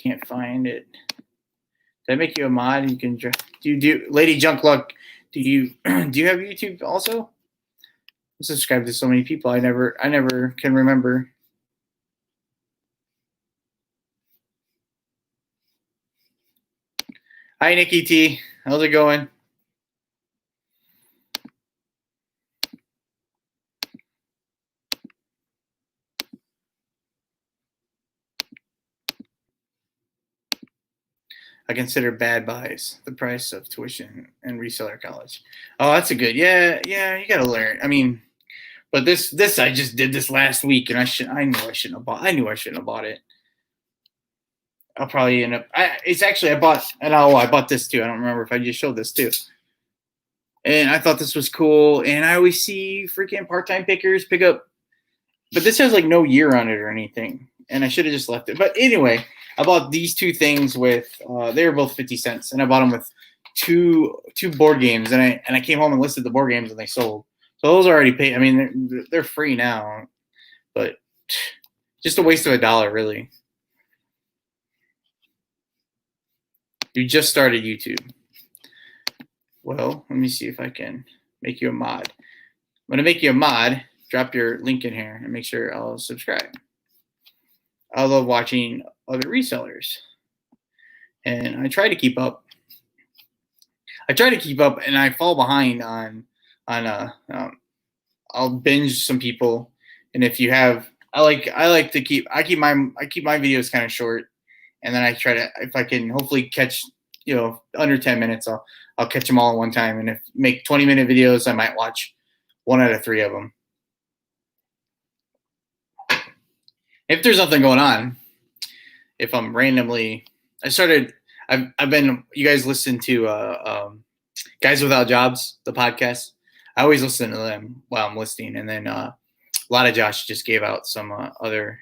Speaker 1: can't find it. Did I make you a mod? You can do Lady Junk Luck. Do you have YouTube also? I subscribe to so many people. I never can remember. Hi Nikki T. How's it going? I consider bad buys the price of tuition and reseller college. Oh, that's a good. Yeah, you got to learn. I mean, but this I just did this last week, and I knew I shouldn't have bought. I knew I shouldn't have bought it. I'll probably end up. I bought this too. I don't remember if I just showed this too. And I thought this was cool. And I always see freaking part-time pickers pick up, but this has like no year on it or anything. And I should have just left it. But anyway, I bought these two things with. They were both 50 cents, and I bought them with two board games. And I came home and listed the board games, and they sold. So those are already paid. I mean, they're free now, but just a waste of $1, really. You just started YouTube. Well, let me see if I can make you a mod. I'm going to make you a mod. Drop your link in here and make sure I'll subscribe. I love watching other resellers. And I try to keep up. And I fall behind on I'll binge some people. And if you have, I keep my videos kind of short. And then I try to, if I can hopefully catch, under 10 minutes, I'll catch them all at one time. And if make 20-minute videos, I might watch 1 out of 3 of them. If there's nothing going on, if I'm randomly, I've been, you guys listen to Guys Without Jobs, the podcast. I always listen to them while I'm listening. And then a lot of Josh just gave out some other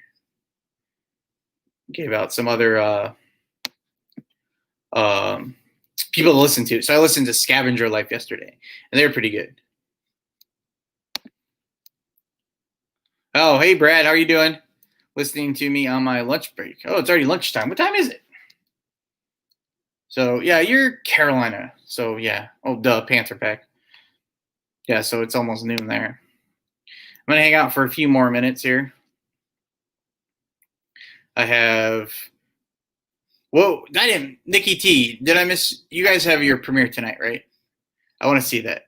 Speaker 1: people to listen to. So I listened to Scavenger Life yesterday, and they were pretty good. Oh, hey, Brad, how are you doing? Listening to me on my lunch break. Oh, it's already lunchtime. What time is it? So, yeah, you're Carolina. So, yeah. Oh, duh, Panther Pack. Yeah, so it's almost noon there. I'm going to hang out for a few more minutes here. I have... Whoa, I didn't... Nikki T, did I miss... You guys have your premiere tonight, right? I want to see that.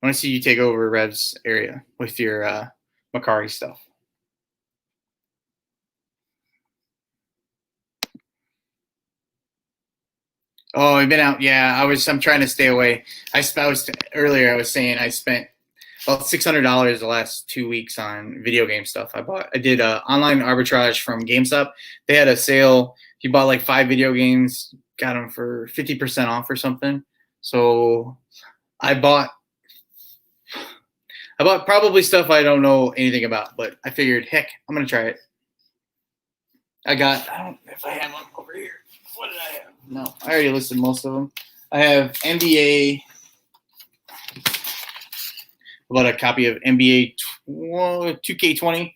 Speaker 1: I want to see you take over Rev's area with your Macari stuff. Oh, I've been out. Yeah, I'm trying to stay away. Earlier I was saying I spent about $600 the last 2 weeks on video game stuff. I did online arbitrage from GameStop. They had a sale. If you bought like 5 video games, got them for 50% off or something. So I bought probably stuff I don't know anything about, but I figured, heck, I'm gonna try it. I don't know if I have them over here. What did I have? No, I already listed most of them. I have NBA. About a copy of NBA 2K20,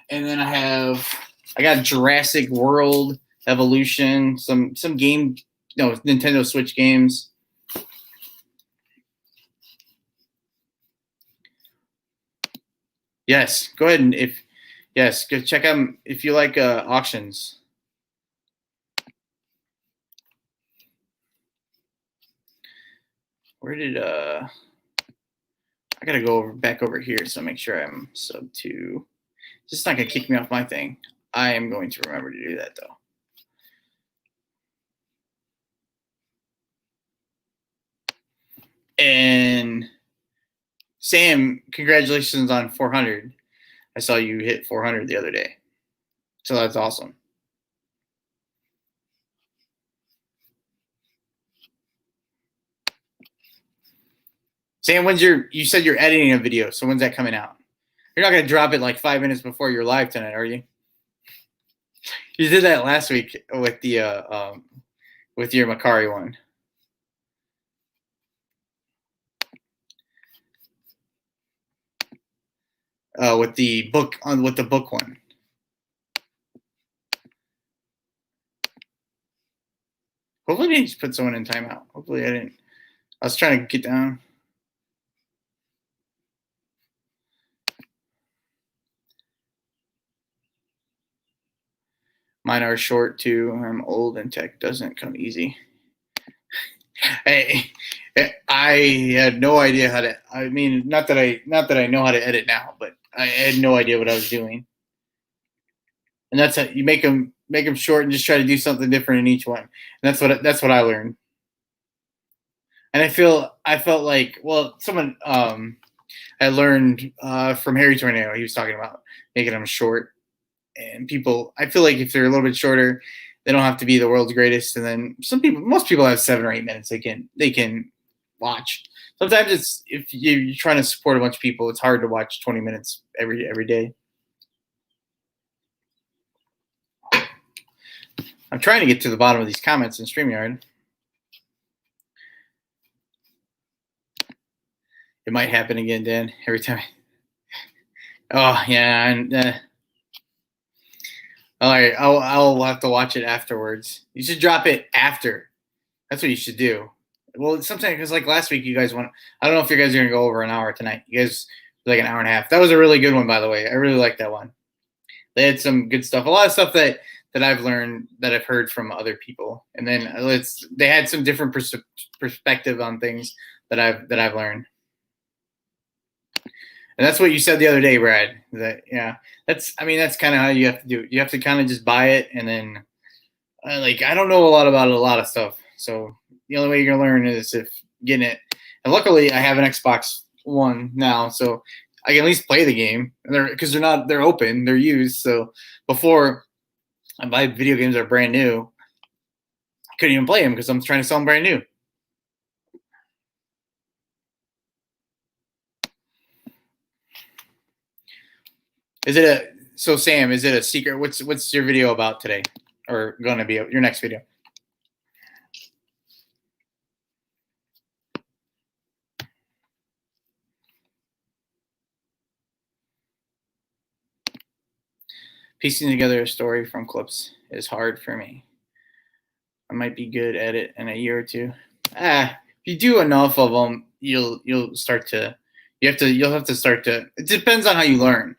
Speaker 1: and then I got Jurassic World Evolution, some game, Nintendo Switch games. Yes, go ahead and go check out if you like auctions. Where did I gotta go back over here, so make sure I'm sub to. It's just not gonna kick me off my thing. I am going to remember to do that though. And Sam, congratulations on 400. I saw you hit 400 the other day, so that's awesome. Sam, you said you're editing a video, so when's that coming out? You're not gonna drop it like 5 minutes before you're live tonight, are you? You did that last week with the with your Macari one. With the book one. Hopefully, they just put someone in timeout. Hopefully, I didn't. I was trying to get down. Mine are short too. I'm old and tech doesn't come easy. I had no idea how to. I mean, not that I know how to edit now, but I had no idea what I was doing. And that's how you make them short and just try to do something different in each one. And that's what I learned. And I felt like, well, someone I learned from Harry Tornado. He was talking about making them short, and people. I feel like if they're a little bit shorter, they don't have to be the world's greatest. And then most people have 7 or 8 minutes they can watch. Sometimes it's if you're trying to support a bunch of people, it's hard to watch 20 minutes every day. I'm trying to get to the bottom of these comments in StreamYard. It might happen again, Dan. Every time. Oh yeah, and all right. I'll have to watch it afterwards. You should drop it after. That's what you should do. Well, sometimes because like last week, you guys went. I don't know if you guys are gonna go over an hour tonight. You guys like an hour and a half. That was a really good one, by the way. I really liked that one. They had some good stuff. A lot of stuff that I've learned that I've heard from other people, and then they had some different perspective on things that I've learned. And that's what you said the other day, Brad. That that's kind of how you have to do it. You have to kind of just buy it, and then I don't know a lot about a lot of stuff. So the only way you're gonna learn is if getting it. And luckily, I have an Xbox One now, so I can at least play the game. Because they're open, they're used. So before I buy video games that are brand new, I couldn't even play them because I'm trying to sell them brand new. So Sam, is it a secret? What's your video about today, or going to be your next video? Piecing together a story from clips is hard for me. I might be good at it in a year or two. If you do enough of them, you'll start to. You'll have to start to. It depends on how you learn.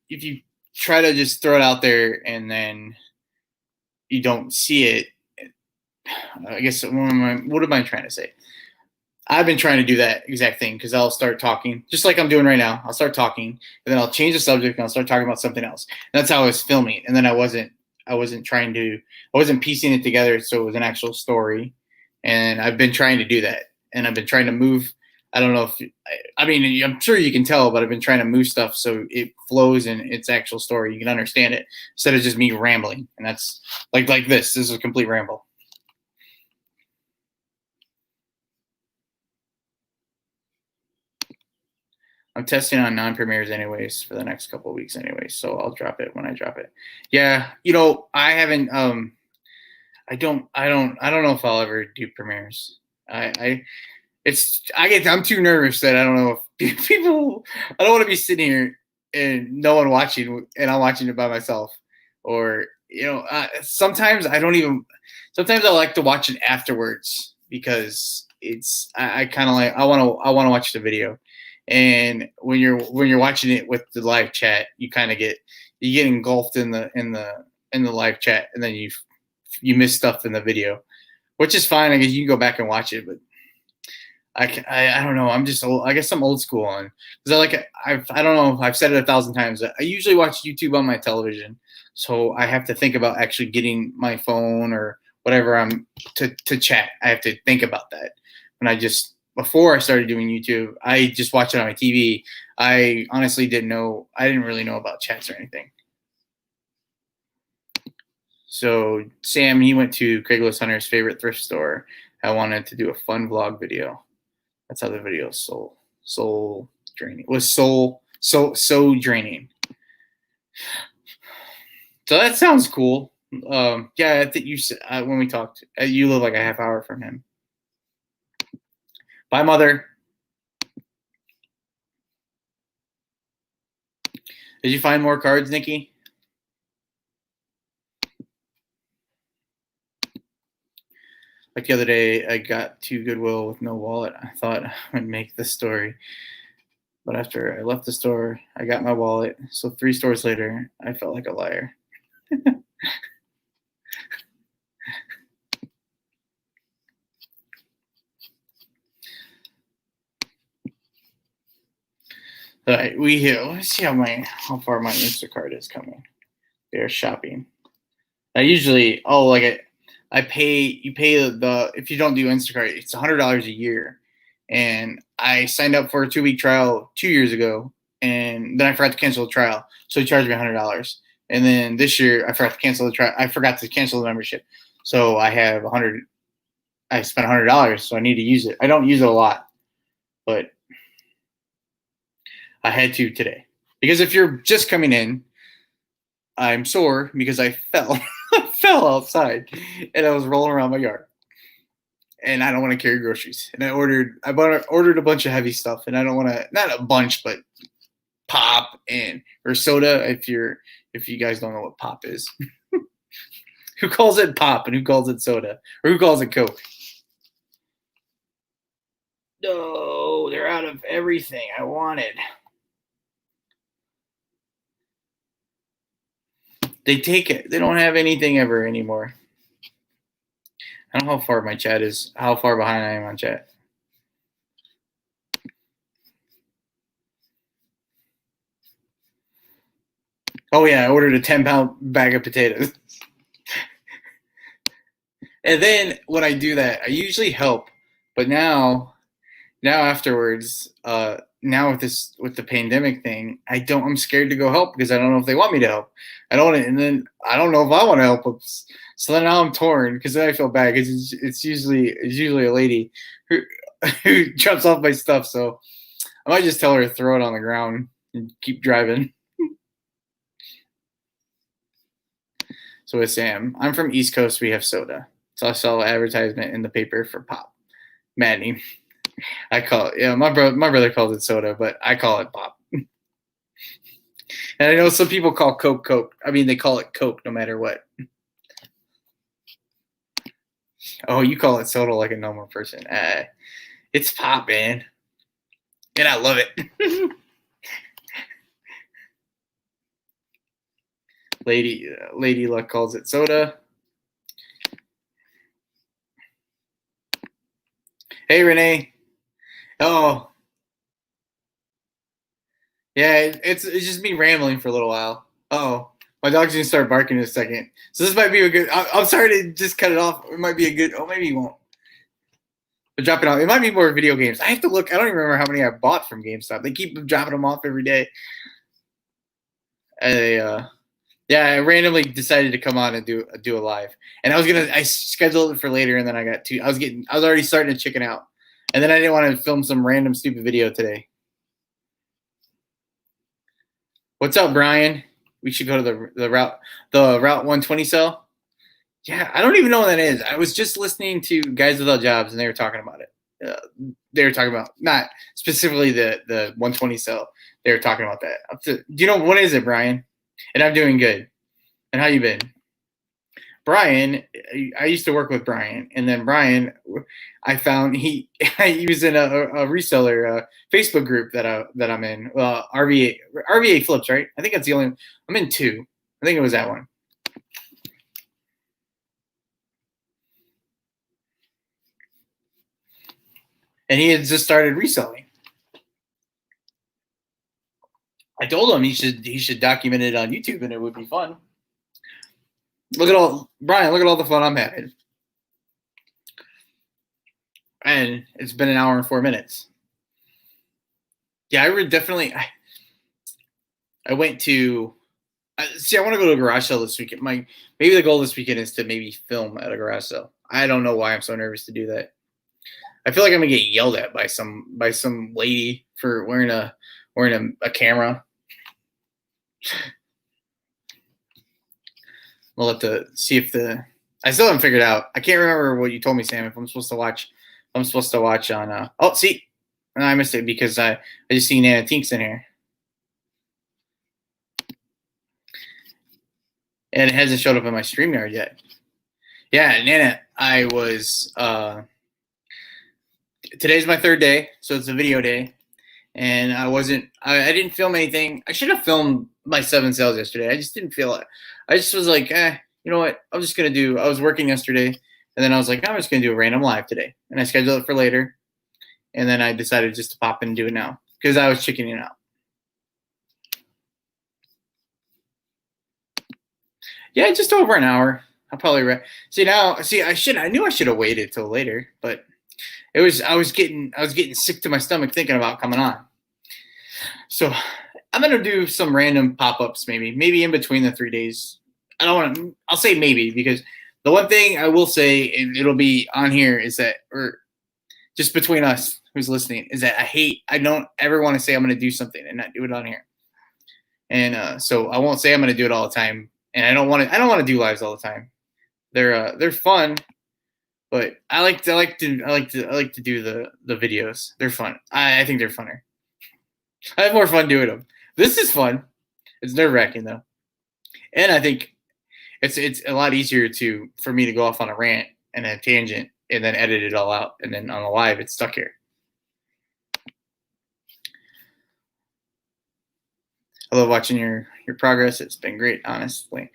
Speaker 1: If you try to just throw it out there and then you don't see it, I guess what am I trying to say? I've been trying to do that exact thing because I'll start talking just like I'm doing right now. I'll start talking and then I'll change the subject and I'll start talking about something else. And that's how I was filming. And then I wasn't piecing it together so it was an actual story. And I've been trying to do that. And I've been trying to move. I don't know if I'm sure you can tell, but I've been trying to move stuff so it flows in its actual story. You can understand it instead of just me rambling. And that's like this. This is a complete ramble. I'm testing on non-premieres anyways for the next couple of weeks anyways, so I'll drop it when I drop it. Yeah, I haven't. I don't know if I'll ever do premieres. I'm too nervous that I don't know if people. I don't want to be sitting here and no one watching, and I'm watching it by myself. Or sometimes I don't even. Sometimes I like to watch it afterwards because I kind of like I want to watch the video. And when you're watching it with the live chat, you kind of get engulfed in the live chat, and then you miss stuff in the video, which is fine. I guess you can go back and watch it, but I don't know. I'm just old. I guess I'm old school on because I don't know. I've said it 1,000 times. I usually watch YouTube on my television, so I have to think about actually getting my phone or whatever I'm to chat. I have to think about that when before I started doing YouTube, I just watched it on my TV. I honestly didn't know. I didn't really know about chats or anything. So Sam, he went to Craigslist Hunter's favorite thrift store. I wanted to do a fun vlog video. That's how the video is soul draining. It was so draining. So that sounds cool. Yeah, I think you said when we talked, you live like a half hour from him. Bye, Mother. Did you find more cards, Nikki? Like the other day, I got to Goodwill with no wallet. I thought I would make this story. But after I left the store, I got my wallet. So 3 stores later, I felt like a liar. All right, let's see how far my Instacart is coming. They're shopping. I usually I pay the if you don't do Instacart, it's $100 a year. And I signed up for a 2-week trial 2 years ago, and then I forgot to cancel the trial, so he charged me $100. And then this year I forgot to cancel the trial. I forgot to cancel the membership, so I have 100. I spent $100, so I need to use it. I don't use it a lot, but I had to today. Because if you're just coming in, I'm sore because I fell. I fell outside and I was rolling around my yard. And I don't want to carry groceries. And I ordered a bunch of heavy stuff, and I don't want to, not a bunch, but pop or soda if you guys don't know what pop is. Who calls it pop and who calls it soda? Or who calls it Coke? No, they're out of everything I wanted. They take it. They don't have anything ever anymore. I don't know how far my chat is, how far behind I am on chat. Oh yeah, I ordered a 10-pound bag of potatoes. And then when I do that, I usually help. But now afterwards, now with the pandemic thing, I'm scared to go help because I don't know if they want me to help. I don't want to, and then I don't know if I want to help them. So then now I'm torn because then I feel bad because it's usually a lady who drops off my stuff. So I might just tell her to throw it on the ground and keep driving. So with Sam, I'm from East Coast. We have soda. So I saw an advertisement in the paper for pop. Maddening. I call it, my brother calls it soda, but I call it pop. And I know some people call Coke. I mean, they call it Coke no matter what. Oh, you call it soda like a normal person. It's pop, man. And I love it. Lady Luck calls it soda. Hey, Renee. Oh. Yeah, it's just me rambling for a little while. Oh, my dog's gonna start barking in a second. So this might be a good. I'm sorry to just cut it off. It might be a good. Oh, maybe you won't. But drop it off. It might be more video games. I have to look. I don't even remember how many I bought from GameStop. They keep dropping them off every day. I randomly decided to come on and do a live, and I scheduled it for later, and then I was already starting to chicken out, and then I didn't want to film some random stupid video today. What's up, Brian? We should go to the Route 120 cell. Yeah, I don't even know what that is. I was just listening to Guys Without Jobs, and they were talking about it. They were talking about not specifically the 120 cell. They were talking about that. Do you know what is it, Brian? And I'm doing good. And how you been? Brian, I used to work with Brian, and then Brian, I found he was in a reseller Facebook group that I'm in. RVA Flips, right? I think that's the only. I'm in 2. I think it was that one. And he had just started reselling. I told him he should document it on YouTube, and it would be fun. Look at all the fun I'm having. And it's been an hour and 4 minutes. Yeah, I went to I want to go to a garage sale this weekend. Maybe the goal this weekend is to maybe film at a garage sale. I don't know why I'm so nervous to do that. I feel like I'm gonna get yelled at by some lady for wearing a camera. We'll have to see if I still haven't figured out. I can't remember what you told me, Sam. If I'm supposed to watch on. See, I missed it because I just seen Anna Tinks in here, and it hasn't showed up in my StreamYard yet. Yeah, Nana, I was today's my third day, so it's a video day. And I didn't film anything. I should have filmed my 7 sales yesterday. I just didn't feel it. I just was like, you know what? I was working yesterday, and then I was like, I'm just gonna do a random live today. And I scheduled it for later. And then I decided just to pop in and do it now because I was chickening out. Yeah, just over an hour. I'll probably I knew I should have waited till later, but I was getting sick to my stomach thinking about coming on. So I'm gonna do some random pop-ups, maybe in between the 3 days. I don't want to. I'll say maybe because the one thing I will say, and it'll be on here, is that, or just between us who's listening, is that I don't ever want to say I'm gonna do something and not do it on here. And so I won't say I'm gonna do it all the time, and I don't want to do lives all the time. They're fun, but I like to do the videos. They're fun. I think they're funner. I have more fun doing them. This is fun. It's nerve wracking though, and I think it's a lot easier for me to go off on a rant and a tangent and then edit it all out, and then on the live it's stuck here. I love watching your progress. It's been great, honestly.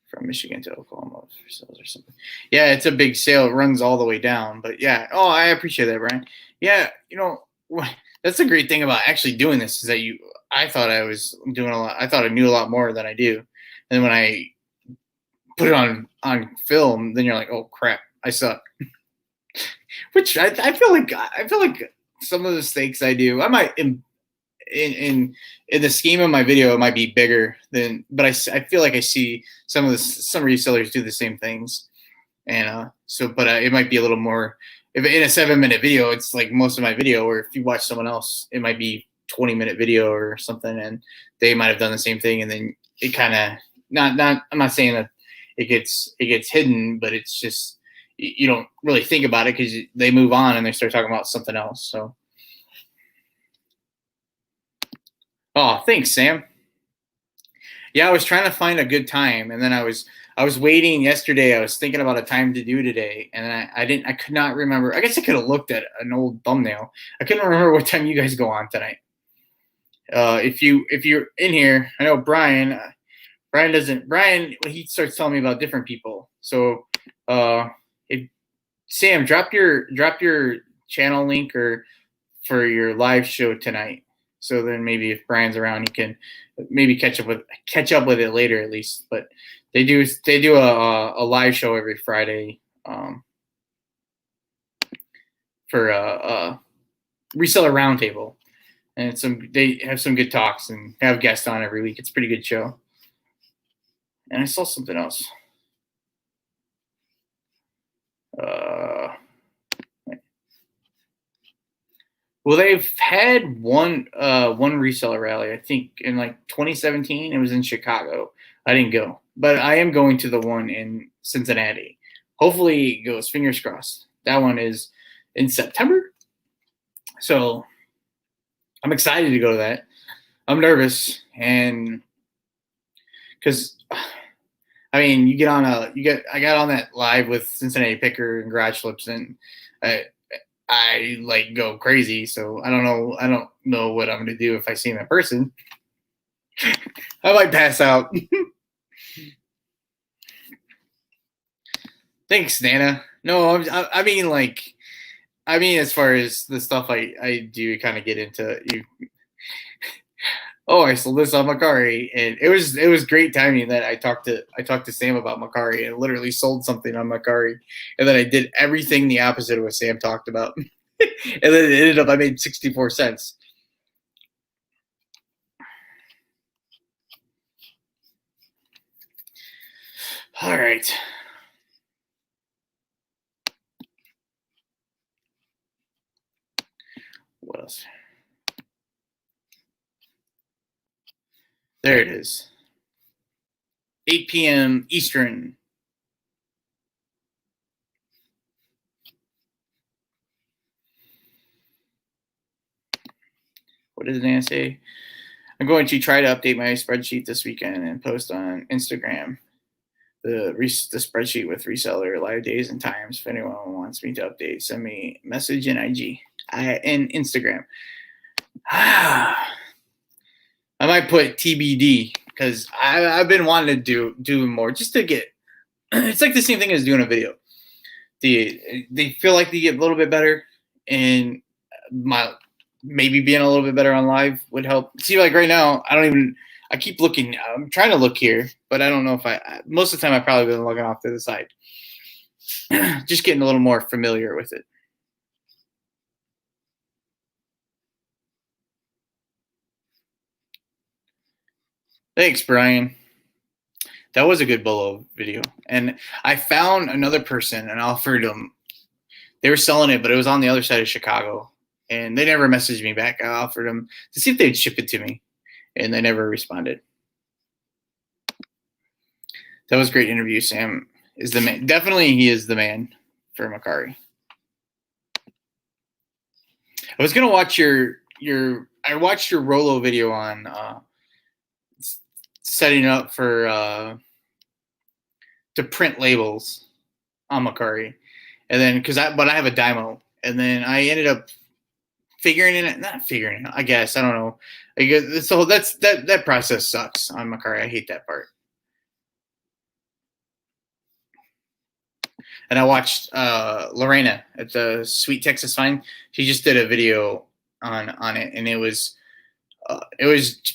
Speaker 1: From Michigan to Oklahoma for sales or something. Yeah, it's a big sale. It runs all the way down. But yeah, oh, I appreciate that, Brian. Yeah, that's the great thing about actually doing this is that I thought I was doing a lot. I thought I knew a lot more than I do. And when I put it on film, then you're like, oh crap, I suck. Which I feel like some of the mistakes I do, I might in the scheme of my video, it might be bigger than, but I feel like I see some resellers do the same things, and but it might be a little more. If in a 7-minute video, it's like most of my video, or if you watch someone else, it might be 20-minute video or something, and they might have done the same thing, and then it kind of not. I'm not saying that it gets hidden, but it's just you don't really think about it because they move on and they start talking about something else. So. Oh, thanks, Sam. Yeah, I was trying to find a good time, and then I was waiting yesterday. I was thinking about a time to do today, and I could not remember. I guess I could have looked at an old thumbnail. I couldn't remember what time you guys go on tonight. If you're in here, I know Brian. Brian, he starts telling me about different people. So, if Sam, drop your channel link or for your live show tonight. So then maybe if Brian's around, he can maybe catch up with it later at least. But they do a live show every Friday for a reseller roundtable, and they have some good talks and have guests on every week. It's a pretty good show. And I saw something else. Well, they've had one reseller rally, I think in like 2017. It was in Chicago. I didn't go, but I am going to the one in Cincinnati. Hopefully it goes, fingers crossed. That one is in September. So I'm excited to go to that. I'm nervous, and because I mean, I got on that live with Cincinnati Picker and Garage Flips, and I like go crazy. So I don't know what I'm gonna do if I see him in person. I might pass out. Thanks, Nana. No, I mean, as far as the stuff I do kind of get into. Oh, I sold this on Macari, and it was great timing that I talked to Sam about Macari and literally sold something on Macari, and then I did everything the opposite of what Sam talked about, and then it ended up I made 64 cents. All right. What else? There it is. 8 p.m. Eastern. What does Nana say? I'm going to try to update my spreadsheet this weekend and post on Instagram the spreadsheet with reseller live days and times. If anyone wants me to update, send me a message in IG and Instagram. I might put TBD because I've been wanting to do more just to get. It's like the same thing as doing a video. They feel like they get a little bit better, and maybe being a little bit better on live would help. See, like right now, I keep looking. I'm trying to look here, but I don't know if most of the time I've probably been looking off to the side. Just getting a little more familiar with it. Thanks, Brian. That was a good Bolo video. And I found another person and offered them. They were selling it, but it was on the other side of Chicago. And they never messaged me back. I offered them to see if they'd ship it to me. And they never responded. That was a great interview. Sam is the man. Definitely he is the man for Macari. I was going to watch I watched your Rolo video on setting up for to print labels on Macari, and then but I have a Dymo, and then I ended up not figuring it out. I guess I don't know. I guess so. That process sucks on Macari. I hate that part. And I watched Lorena at the Sweet Texas Fine. She just did a video on it, and it was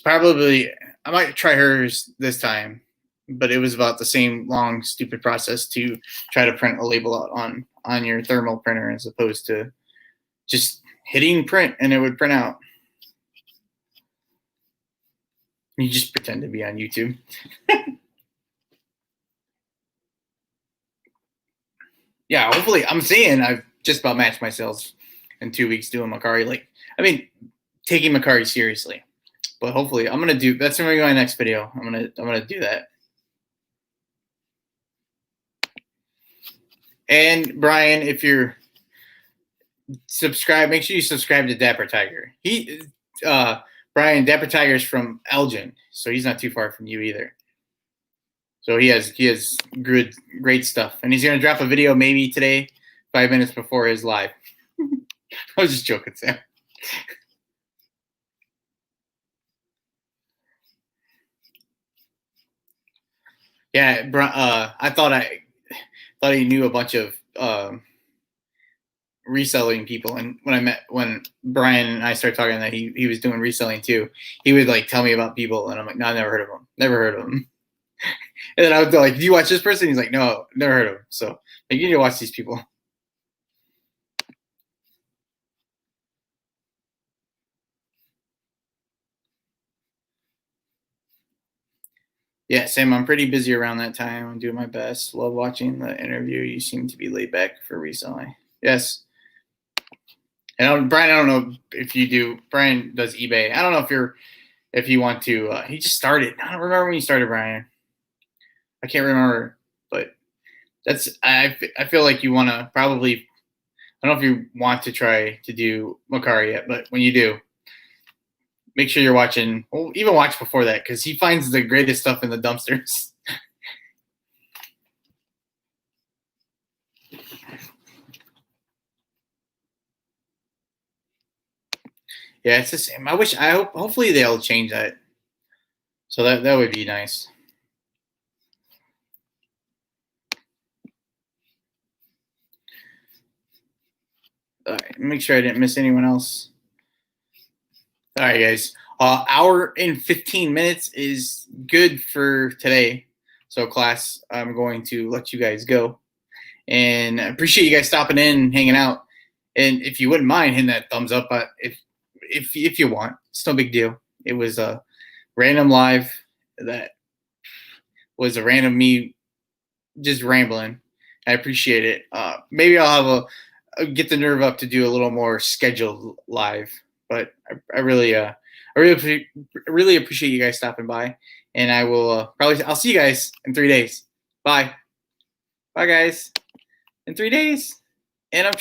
Speaker 1: probably, I might try hers this time, but it was about the same long, stupid process to try to print a label out on your thermal printer as opposed to just hitting print and it would print out. You just pretend to be on YouTube. Yeah, hopefully, I'm saying I've just about matched my sales in 2 weeks doing Macari. Taking Macari seriously. But hopefully, that's going to be my next video. I'm gonna do that. And Brian, if you're subscribed, make sure you subscribe to Dapper Tiger. Brian, Dapper Tiger is from Elgin, so he's not too far from you either. So he has great stuff, and he's gonna drop a video maybe today, 5 minutes before his live. I was just joking, Sam. Yeah, I thought he knew a bunch of reselling people, and when Brian and I started talking that he was doing reselling too, he would tell me about people, and I'm like, no, I never heard of him. And then I would be like, do you watch this person? He's like, no, never heard of him. So you need to watch these people. Yeah, Sam, I'm pretty busy around that time. I'm doing my best. Love watching the interview. You seem to be laid back for reselling. Yes. And Brian, I don't know if you do. Brian does eBay. I don't know if you want to. He just started. I don't remember when you started, Brian. I can't remember, but I feel like you want to probably. I don't know if you want to try to do Macari yet, but when you do, make sure you're watching. Well, even watch before that because he finds the greatest stuff in the dumpsters. Yeah, it's the same. Hopefully they'll change that. So that would be nice. All right, make sure I didn't miss anyone else. All right, guys. Hour and 15 minutes is good for today. So, class, I'm going to let you guys go. And I appreciate you guys stopping in, hanging out. And if you wouldn't mind hitting that thumbs up, if you want, it's no big deal. It was a random live that was a random me just rambling. I appreciate it. Maybe I'll have get the nerve up to do a little more scheduled live. But I really appreciate you guys stopping by, and I will I'll see you guys in 3 days. Bye, guys, in 3 days, and I'm.